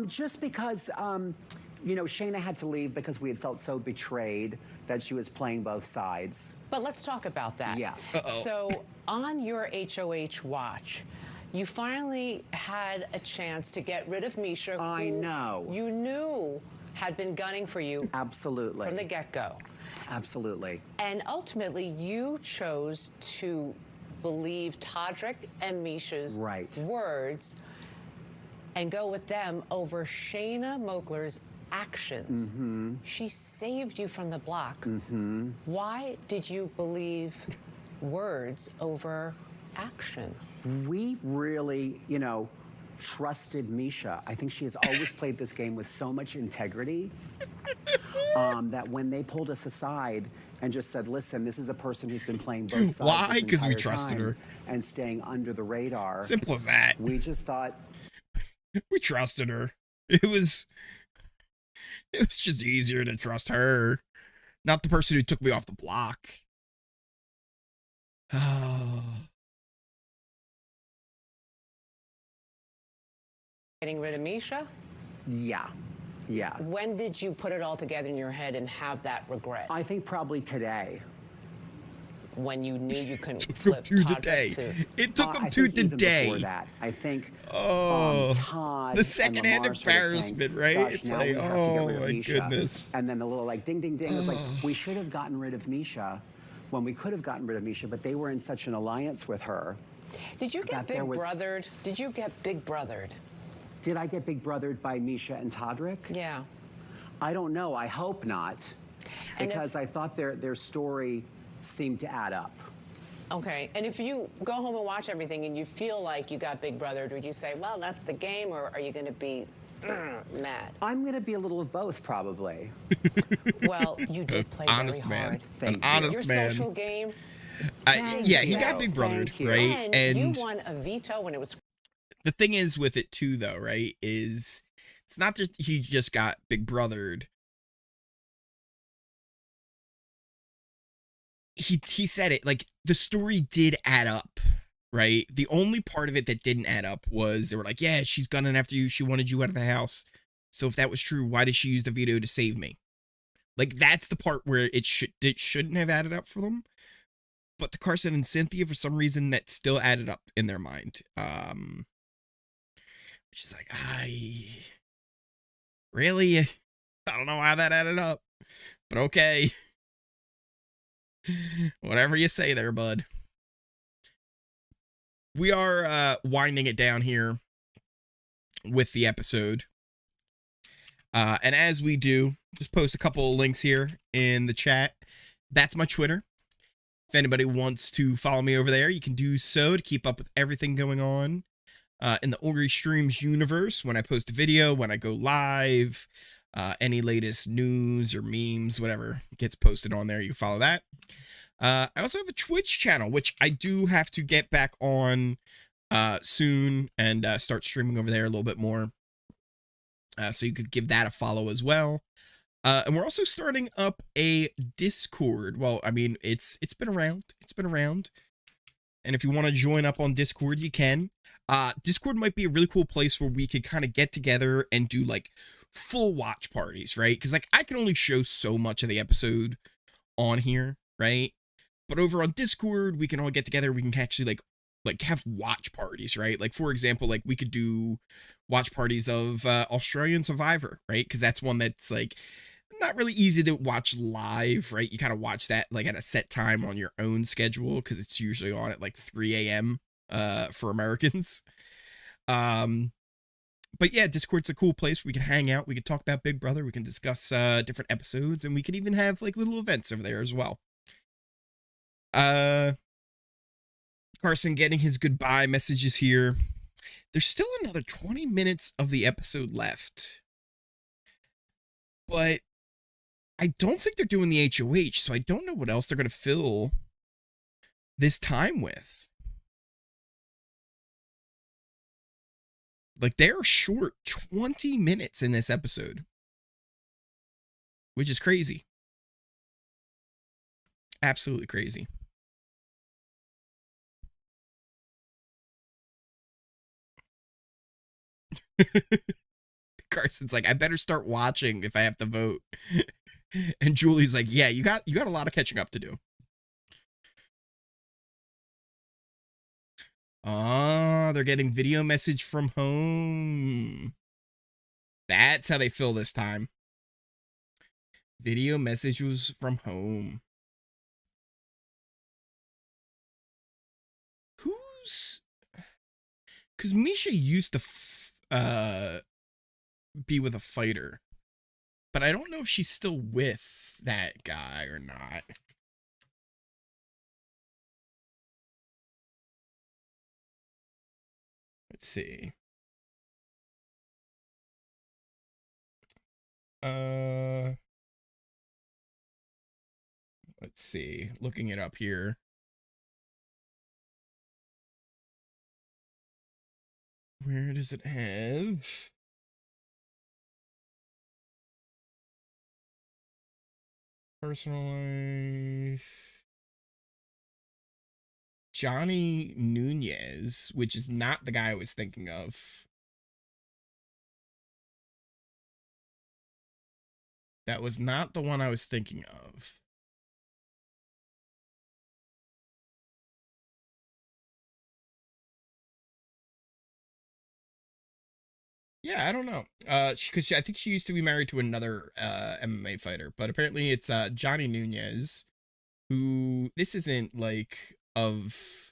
Just because, Shayna had to leave because we had felt so betrayed that she was playing both sides. But let's talk about that. Yeah. Uh-oh. So on your HOH watch, you finally had a chance to get rid of Misha, I know. You knew had been gunning for you. Absolutely. From the get-go. Absolutely. And ultimately, you chose to believe Todrick and Misha's words and go with them over Shayna Moakler's actions. Mm-hmm. She saved you from the block. Mm-hmm. Why did you believe words over action? We really, trusted Misha. I think she has always played this game with so much integrity that when they pulled us aside and just said, listen, this is a person who's been playing both sides. Why? Because we trusted her. And staying under the radar. Simple as that. We just thought. We trusted her. It was just easier to trust her, not the person who took me off the block. Getting rid of Misha? Yeah. Yeah. When did you put it all together in your head and have that regret? I think probably today. When you knew you couldn't Took flip him to Todrick today. to. It took him I to think even today. Before that, I think. Todd The secondhand and Lamar started embarrassment, saying, right? "Gosh, It's now like, we have to get oh rid of my Misha." goodness. And then the little like ding ding ding was like, we should have gotten rid of Misha when we could have gotten rid of Misha, but they were in such an alliance with her. Did you get big brothered? Did you get big brothered? Did I get big brothered by Misha and Todrick? Yeah. I don't know. I hope not, And because I thought their story seemed to add up. Okay, and if you go home and watch everything and you feel like you got big brothered, would you say, well, that's the game, or are you going to be mad? I'm going to be a little of both, probably. Well, you did play Honest very man. hard. Thank An you. honest Your man. social game. Yeah, he got you. big brothered, Thank you. right? And you won a veto when it was. The thing is with it too, though, right, is it's not just he just got big brothered. He said it, like, the story did add up, right? The only part of it that didn't add up was they were like, yeah, she's gunning after you. She wanted you out of the house. So if that was true, why did she use the veto to save me? Like, that's the part where it shouldn't have added up for them. But to Carson and Cynthia, for some reason, that still added up in their mind. She's like, really? I don't know how that added up, but okay. Whatever you say there, bud. We are winding it down here with the episode. And as we do, just post a couple of links here in the chat. That's my Twitter. If anybody wants to follow me over there, you can do so to keep up with everything going on in the Ori Streams universe. When I post a video, when I go live, any latest news or memes, whatever gets posted on there, you can follow that. I also have a Twitch channel, which I do have to get back on soon and start streaming over there a little bit more. So you could give that a follow as well. And we're also starting up a Discord. Well, I mean, it's been around. It's been around. And if you want to join up on Discord, you can. Discord might be a really cool place where we could kind of get together and do like full watch parties, right? Because like I can only show so much of the episode on here, right? But over on Discord, we can all get together. We can actually like have watch parties, right? Like for example, like we could do watch parties of Australian Survivor, right? Because that's one that's like not really easy to watch live, right? You kind of watch that like at a set time on your own schedule because it's usually on at like 3 a.m. For Americans. But yeah, Discord's a cool place where we can hang out. We can talk about Big Brother. We can discuss different episodes, and we can even have like little events over there as well. Carson getting his goodbye messages here. There's still another 20 minutes of the episode left. But I don't think they're doing the HOH, so I don't know what else they're going to fill this time with. Like, they're short 20 minutes in this episode, which is crazy. Absolutely crazy. Carson's like, I better start watching if I have to vote. And Julie's like, yeah, you got a lot of catching up to do. Oh, they're getting video message from home. That's how they fill this time. Video message was from home. Who's... Because Misha used to be with a fighter. But I don't know if she's still with that guy or not. Let's see. Let's see. Looking it up here. Where does it have? Personal life. Johnny Nunez, which is not the guy I was thinking of. That was not the one I was thinking of. Yeah, I don't know. Because I think she used to be married to another MMA fighter, but apparently it's Johnny Nunez, who this isn't like of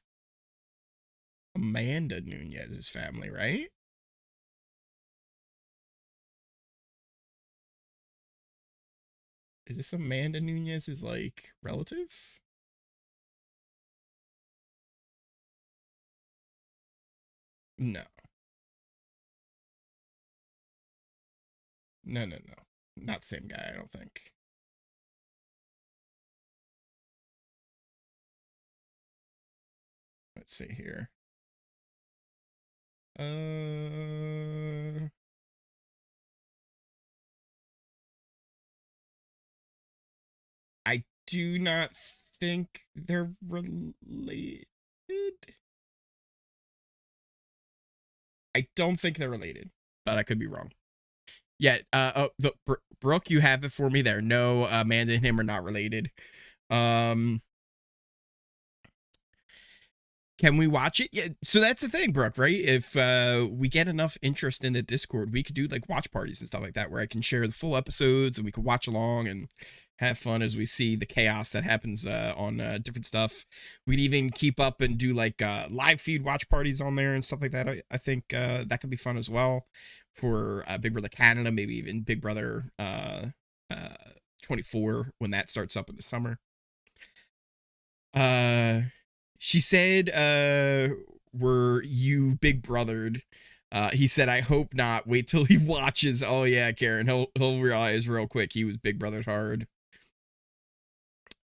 Amanda Nunez's family, right? Is this Amanda Nunez's like relative? No. No. Not the same guy, I don't think. Let's see here. I do not think they're related. I don't think they're related, but I could be wrong. Yeah, Brooke, you have it for me there. No, Amanda and him are not related. Can we watch it? Yeah, so that's the thing, Brooke, right? If we get enough interest in the Discord, we could do like watch parties and stuff like that, where I can share the full episodes and we could watch along and have fun as we see the chaos that happens on different stuff. We'd even keep up and do like live feed watch parties on there and stuff like that. I think that could be fun as well for Big Brother Canada, maybe even Big Brother 24 when that starts up in the summer. She said, were you Big Brothered? He said, I hope not. Wait till he watches. Oh yeah, Karen, he'll realize real quick he was Big Brothered hard.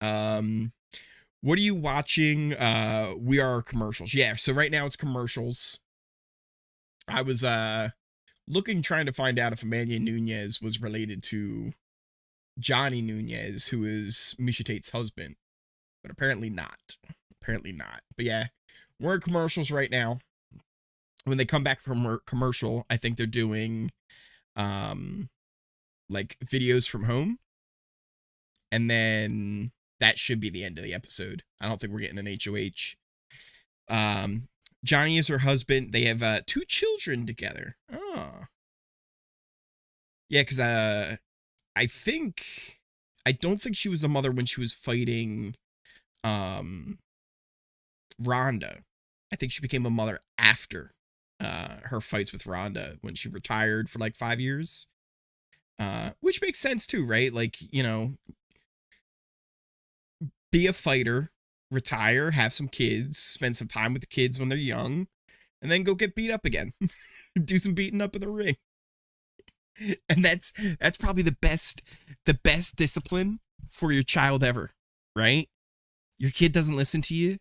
What are you watching? We are commercials. Yeah, so right now it's commercials. I was trying to find out if Amanda Nunez was related to Johnny Nunez, who is Misha Tate's husband, but apparently not. Apparently not. But yeah, we're in commercials right now. When they come back from commercial, I think they're doing like videos from home, and then that should be the end of the episode. I don't think we're getting an HOH. Johnny is her husband. They have 2 children together. Oh, yeah, because I don't think she was a mother when she was fighting Rhonda. I think she became a mother after her fights with Rhonda, when she retired for like 5 years. Which makes sense too, right? Like, you know, be a fighter, retire, have some kids, spend some time with the kids when they're young, and then go get beat up again. Do some beating up in the ring. And that's probably the best discipline for your child ever, right? Your kid doesn't listen to you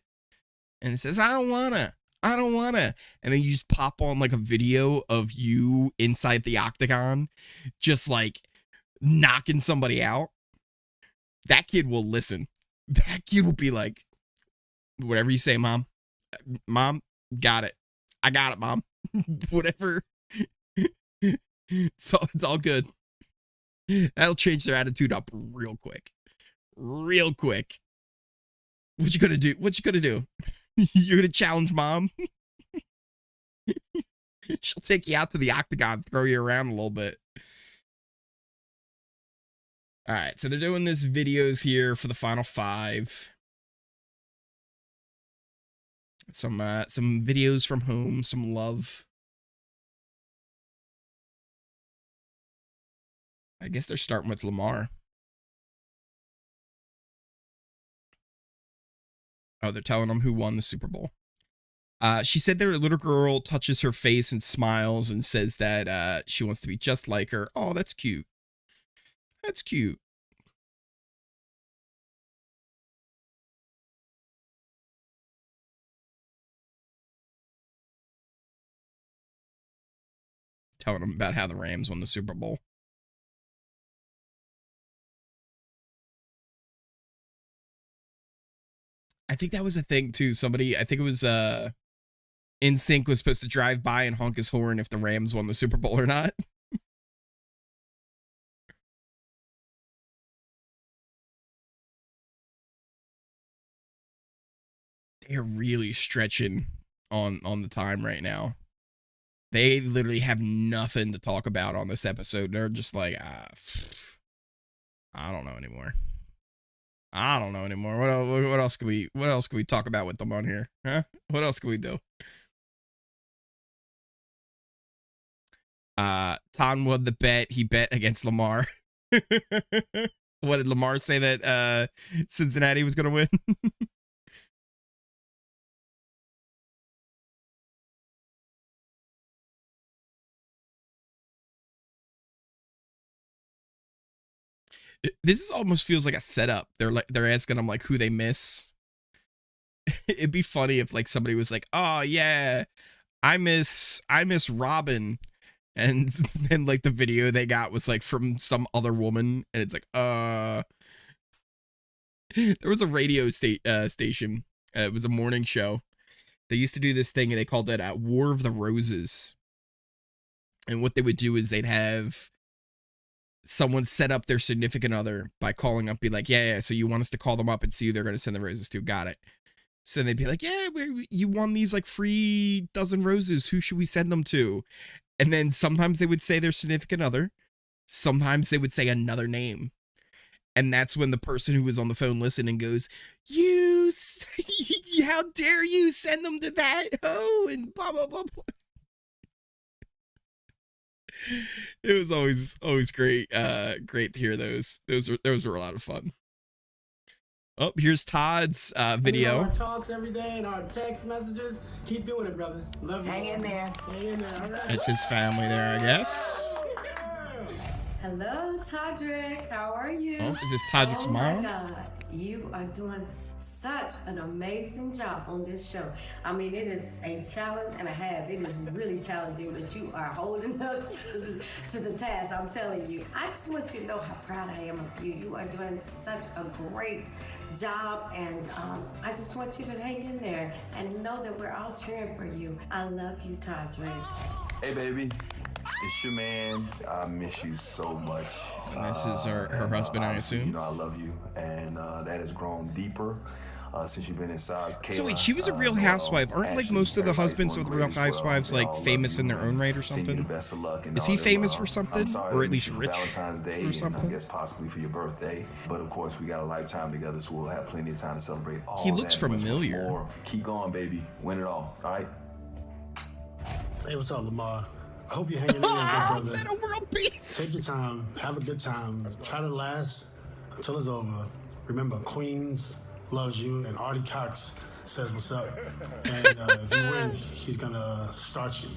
and it says, I don't wanna. And then you just pop on like a video of you inside the octagon, just like knocking somebody out. That kid will listen. That kid will be like, whatever you say, Mom. Mom, got it. I got it, Mom. Whatever. So it's all good. That'll change their attitude up real quick. Real quick. What you gonna do? You're gonna challenge Mom? She'll take you out to the octagon, throw you around a little bit. All right, so they're doing this videos here for the final 5. Some videos from home, some love. I guess they're starting with Lamar. Oh, they're telling them who won the Super Bowl. She said their little girl touches her face and smiles and says that she wants to be just like her. Oh, that's cute. That's cute. Telling them about how the Rams won the Super Bowl. I think that was a thing too. Somebody, I think it was NSYNC was supposed to drive by and honk his horn if the Rams won the Super Bowl or not. They're really stretching on the time right now. They literally have nothing to talk about on this episode. They're just like, I don't know anymore. What else can we talk about with them on here? Huh? What else can we do? Tom won the bet. He bet against Lamar. What did Lamar say that Cincinnati was going to win? This almost feels like a setup. They're asking them like who they miss. It'd be funny if like somebody was like, "Oh yeah, I miss Robin," and then like the video they got was like from some other woman, and it's like, There was a radio station. It was a morning show. They used to do this thing, and they called it War of the Roses. And what they would do is they'd have someone set up their significant other by calling up, be like, yeah, so you want us to call them up and see who they're going to send the roses to. Got it. So they'd be like, yeah, you won these like free dozen roses. Who should we send them to? And then sometimes they would say their significant other. Sometimes they would say another name. And that's when the person who was on the phone listening goes, how dare you send them to that? Oh, and blah, blah, blah, blah. It was always great to hear those. Those were a lot of fun. Oh, here's Todd's video. Our talks every day and our text messages. Keep doing it, brother. Love you. Hang in there. Hang in there. All right. That's his family there, I guess. Hello, Todrick. How are you? Oh, is this Todrick's mom? Oh my God, you are doing such an amazing job on this show. I mean, it is a challenge and a half. It is really challenging, but you are holding up to the task, I'm telling you. I just want you to know how proud I am of you. You are doing such a great job, and I just want you to hang in there and know that we're all cheering for you. I love you, Tadre. Hey, baby. It's your man. I miss you so much. This is her husband, I assume. You know I love you, and that has grown deeper since you've been inside. Kayla, So wait, she was a Real Housewife. Aren't like most of the husbands of the Real Housewives like famous in their own right or something? Is he famous for something, or at least rich for something? I guess possibly for your birthday. But of course, we got a lifetime together, so we'll have plenty of time to celebrate. All He looks that, much familiar. more. Keep going, baby. Win it all. All right. Hey, what's up, Lamar? I hope you're hanging in there, big brother. Meta world peace. Take your time, have a good time. Try to last until it's over. Remember, Queens loves you, and Artie Cox says what's up. And if you win, he's gonna start you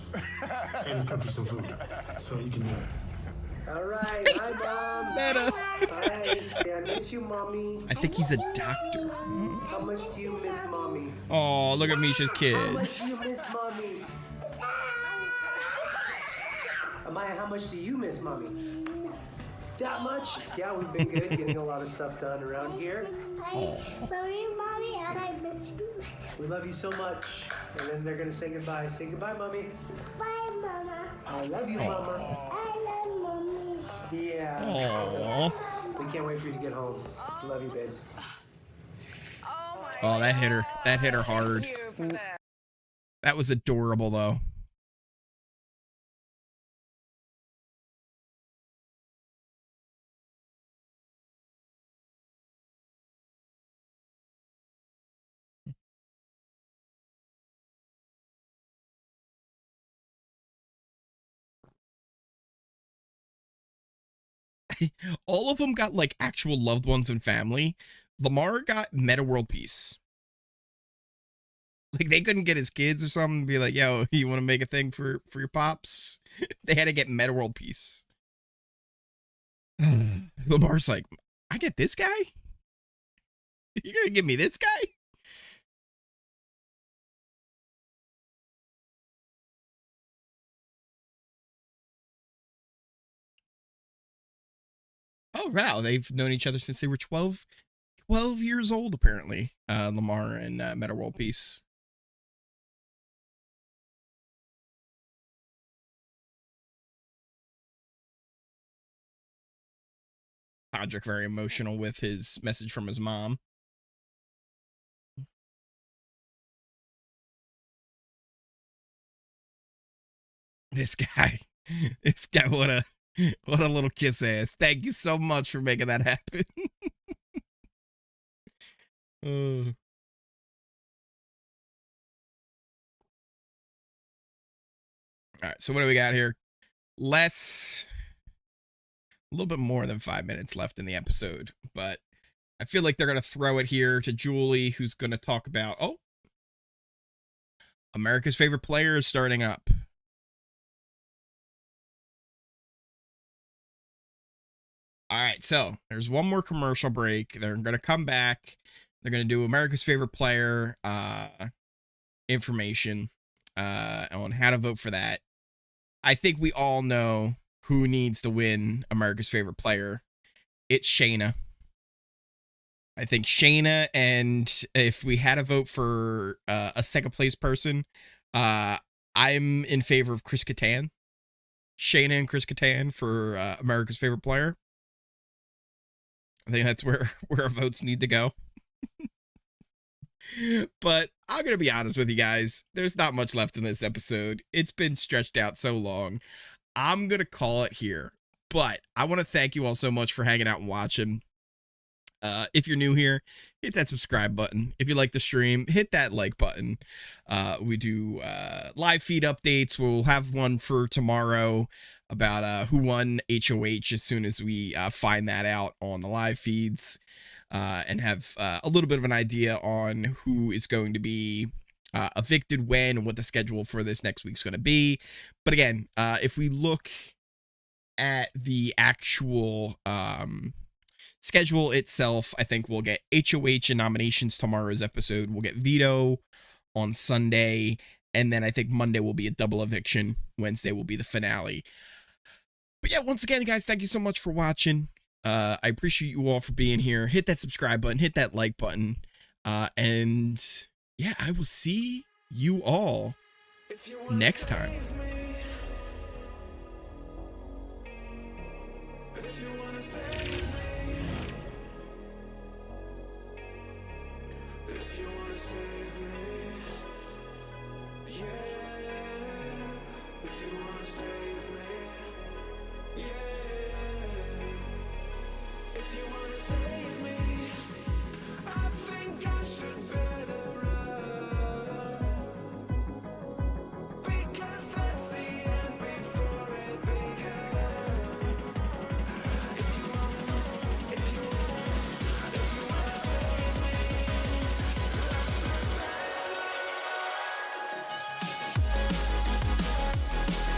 and cook you some food, so you can do it. All right, hi, Mom. Meta. Hi, I miss you, Mommy. I think he's a doctor. How much do you miss Mommy? Oh, look at Misha's How much kids. do you miss Mommy? Amaya, how much do you miss Mommy? That much? Yeah, we've been good, getting a lot of stuff done around here. I love you, Mommy, and I miss you. We love you so much. And then they're gonna say goodbye. Say goodbye, Mommy. Bye, Mama. I love you, Mama. I love Mommy. Yeah. Aww. We can't wait for you to get home. Love you, babe. Oh, that hit her. That hit her hard. That was adorable, though. All of them got like actual loved ones and family. Lamar got meta world peace. Like they couldn't get his kids or something and be like, yo, you want to make a thing for your pops? They had to get meta world peace. Lamar's like, I get this guy? You're gonna give me this guy? Oh, wow. They've known each other since they were 12 years old, apparently. Lamar and Meta World Peace. Podrick very emotional with his message from his mom. This guy, what a little kiss ass. Thank you so much for making that happen. All right, so what do we got here? A little bit more than 5 minutes left in the episode, but I feel like they're going to throw it here to Julie, who's going to talk about, America's Favorite Player is starting up. All right, so there's one more commercial break. They're going to come back. They're going to do America's Favorite Player information on how to vote for that. I think we all know who needs to win America's Favorite Player. It's Shayna. I think Shayna, and if we had a vote for a second place person, I'm in favor of Chris Kattan. Shayna and Chris Kattan for America's Favorite Player. I think that's where our votes need to go. But I'm going to be honest with you guys. There's not much left in this episode. It's been stretched out so long. I'm going to call it here. But I want to thank you all so much for hanging out and watching. If you're new here, hit that subscribe button. If you like the stream, hit that like button. We do live feed updates. We'll have one for tomorrow about who won HOH as soon as we find that out on the live feeds, and have a little bit of an idea on who is going to be evicted when and what the schedule for this next week's going to be. But again, if we look at the actual schedule itself, I think we'll get HOH and nominations tomorrow's episode. We'll get Veto on Sunday. And then I think Monday will be a double eviction. Wednesday will be the finale. But yeah, once again, guys, thank you so much for watching. I appreciate you all for being here. Hit that subscribe button. Hit that like button. And yeah, I will see you all next time. If you wanna save me, yeah.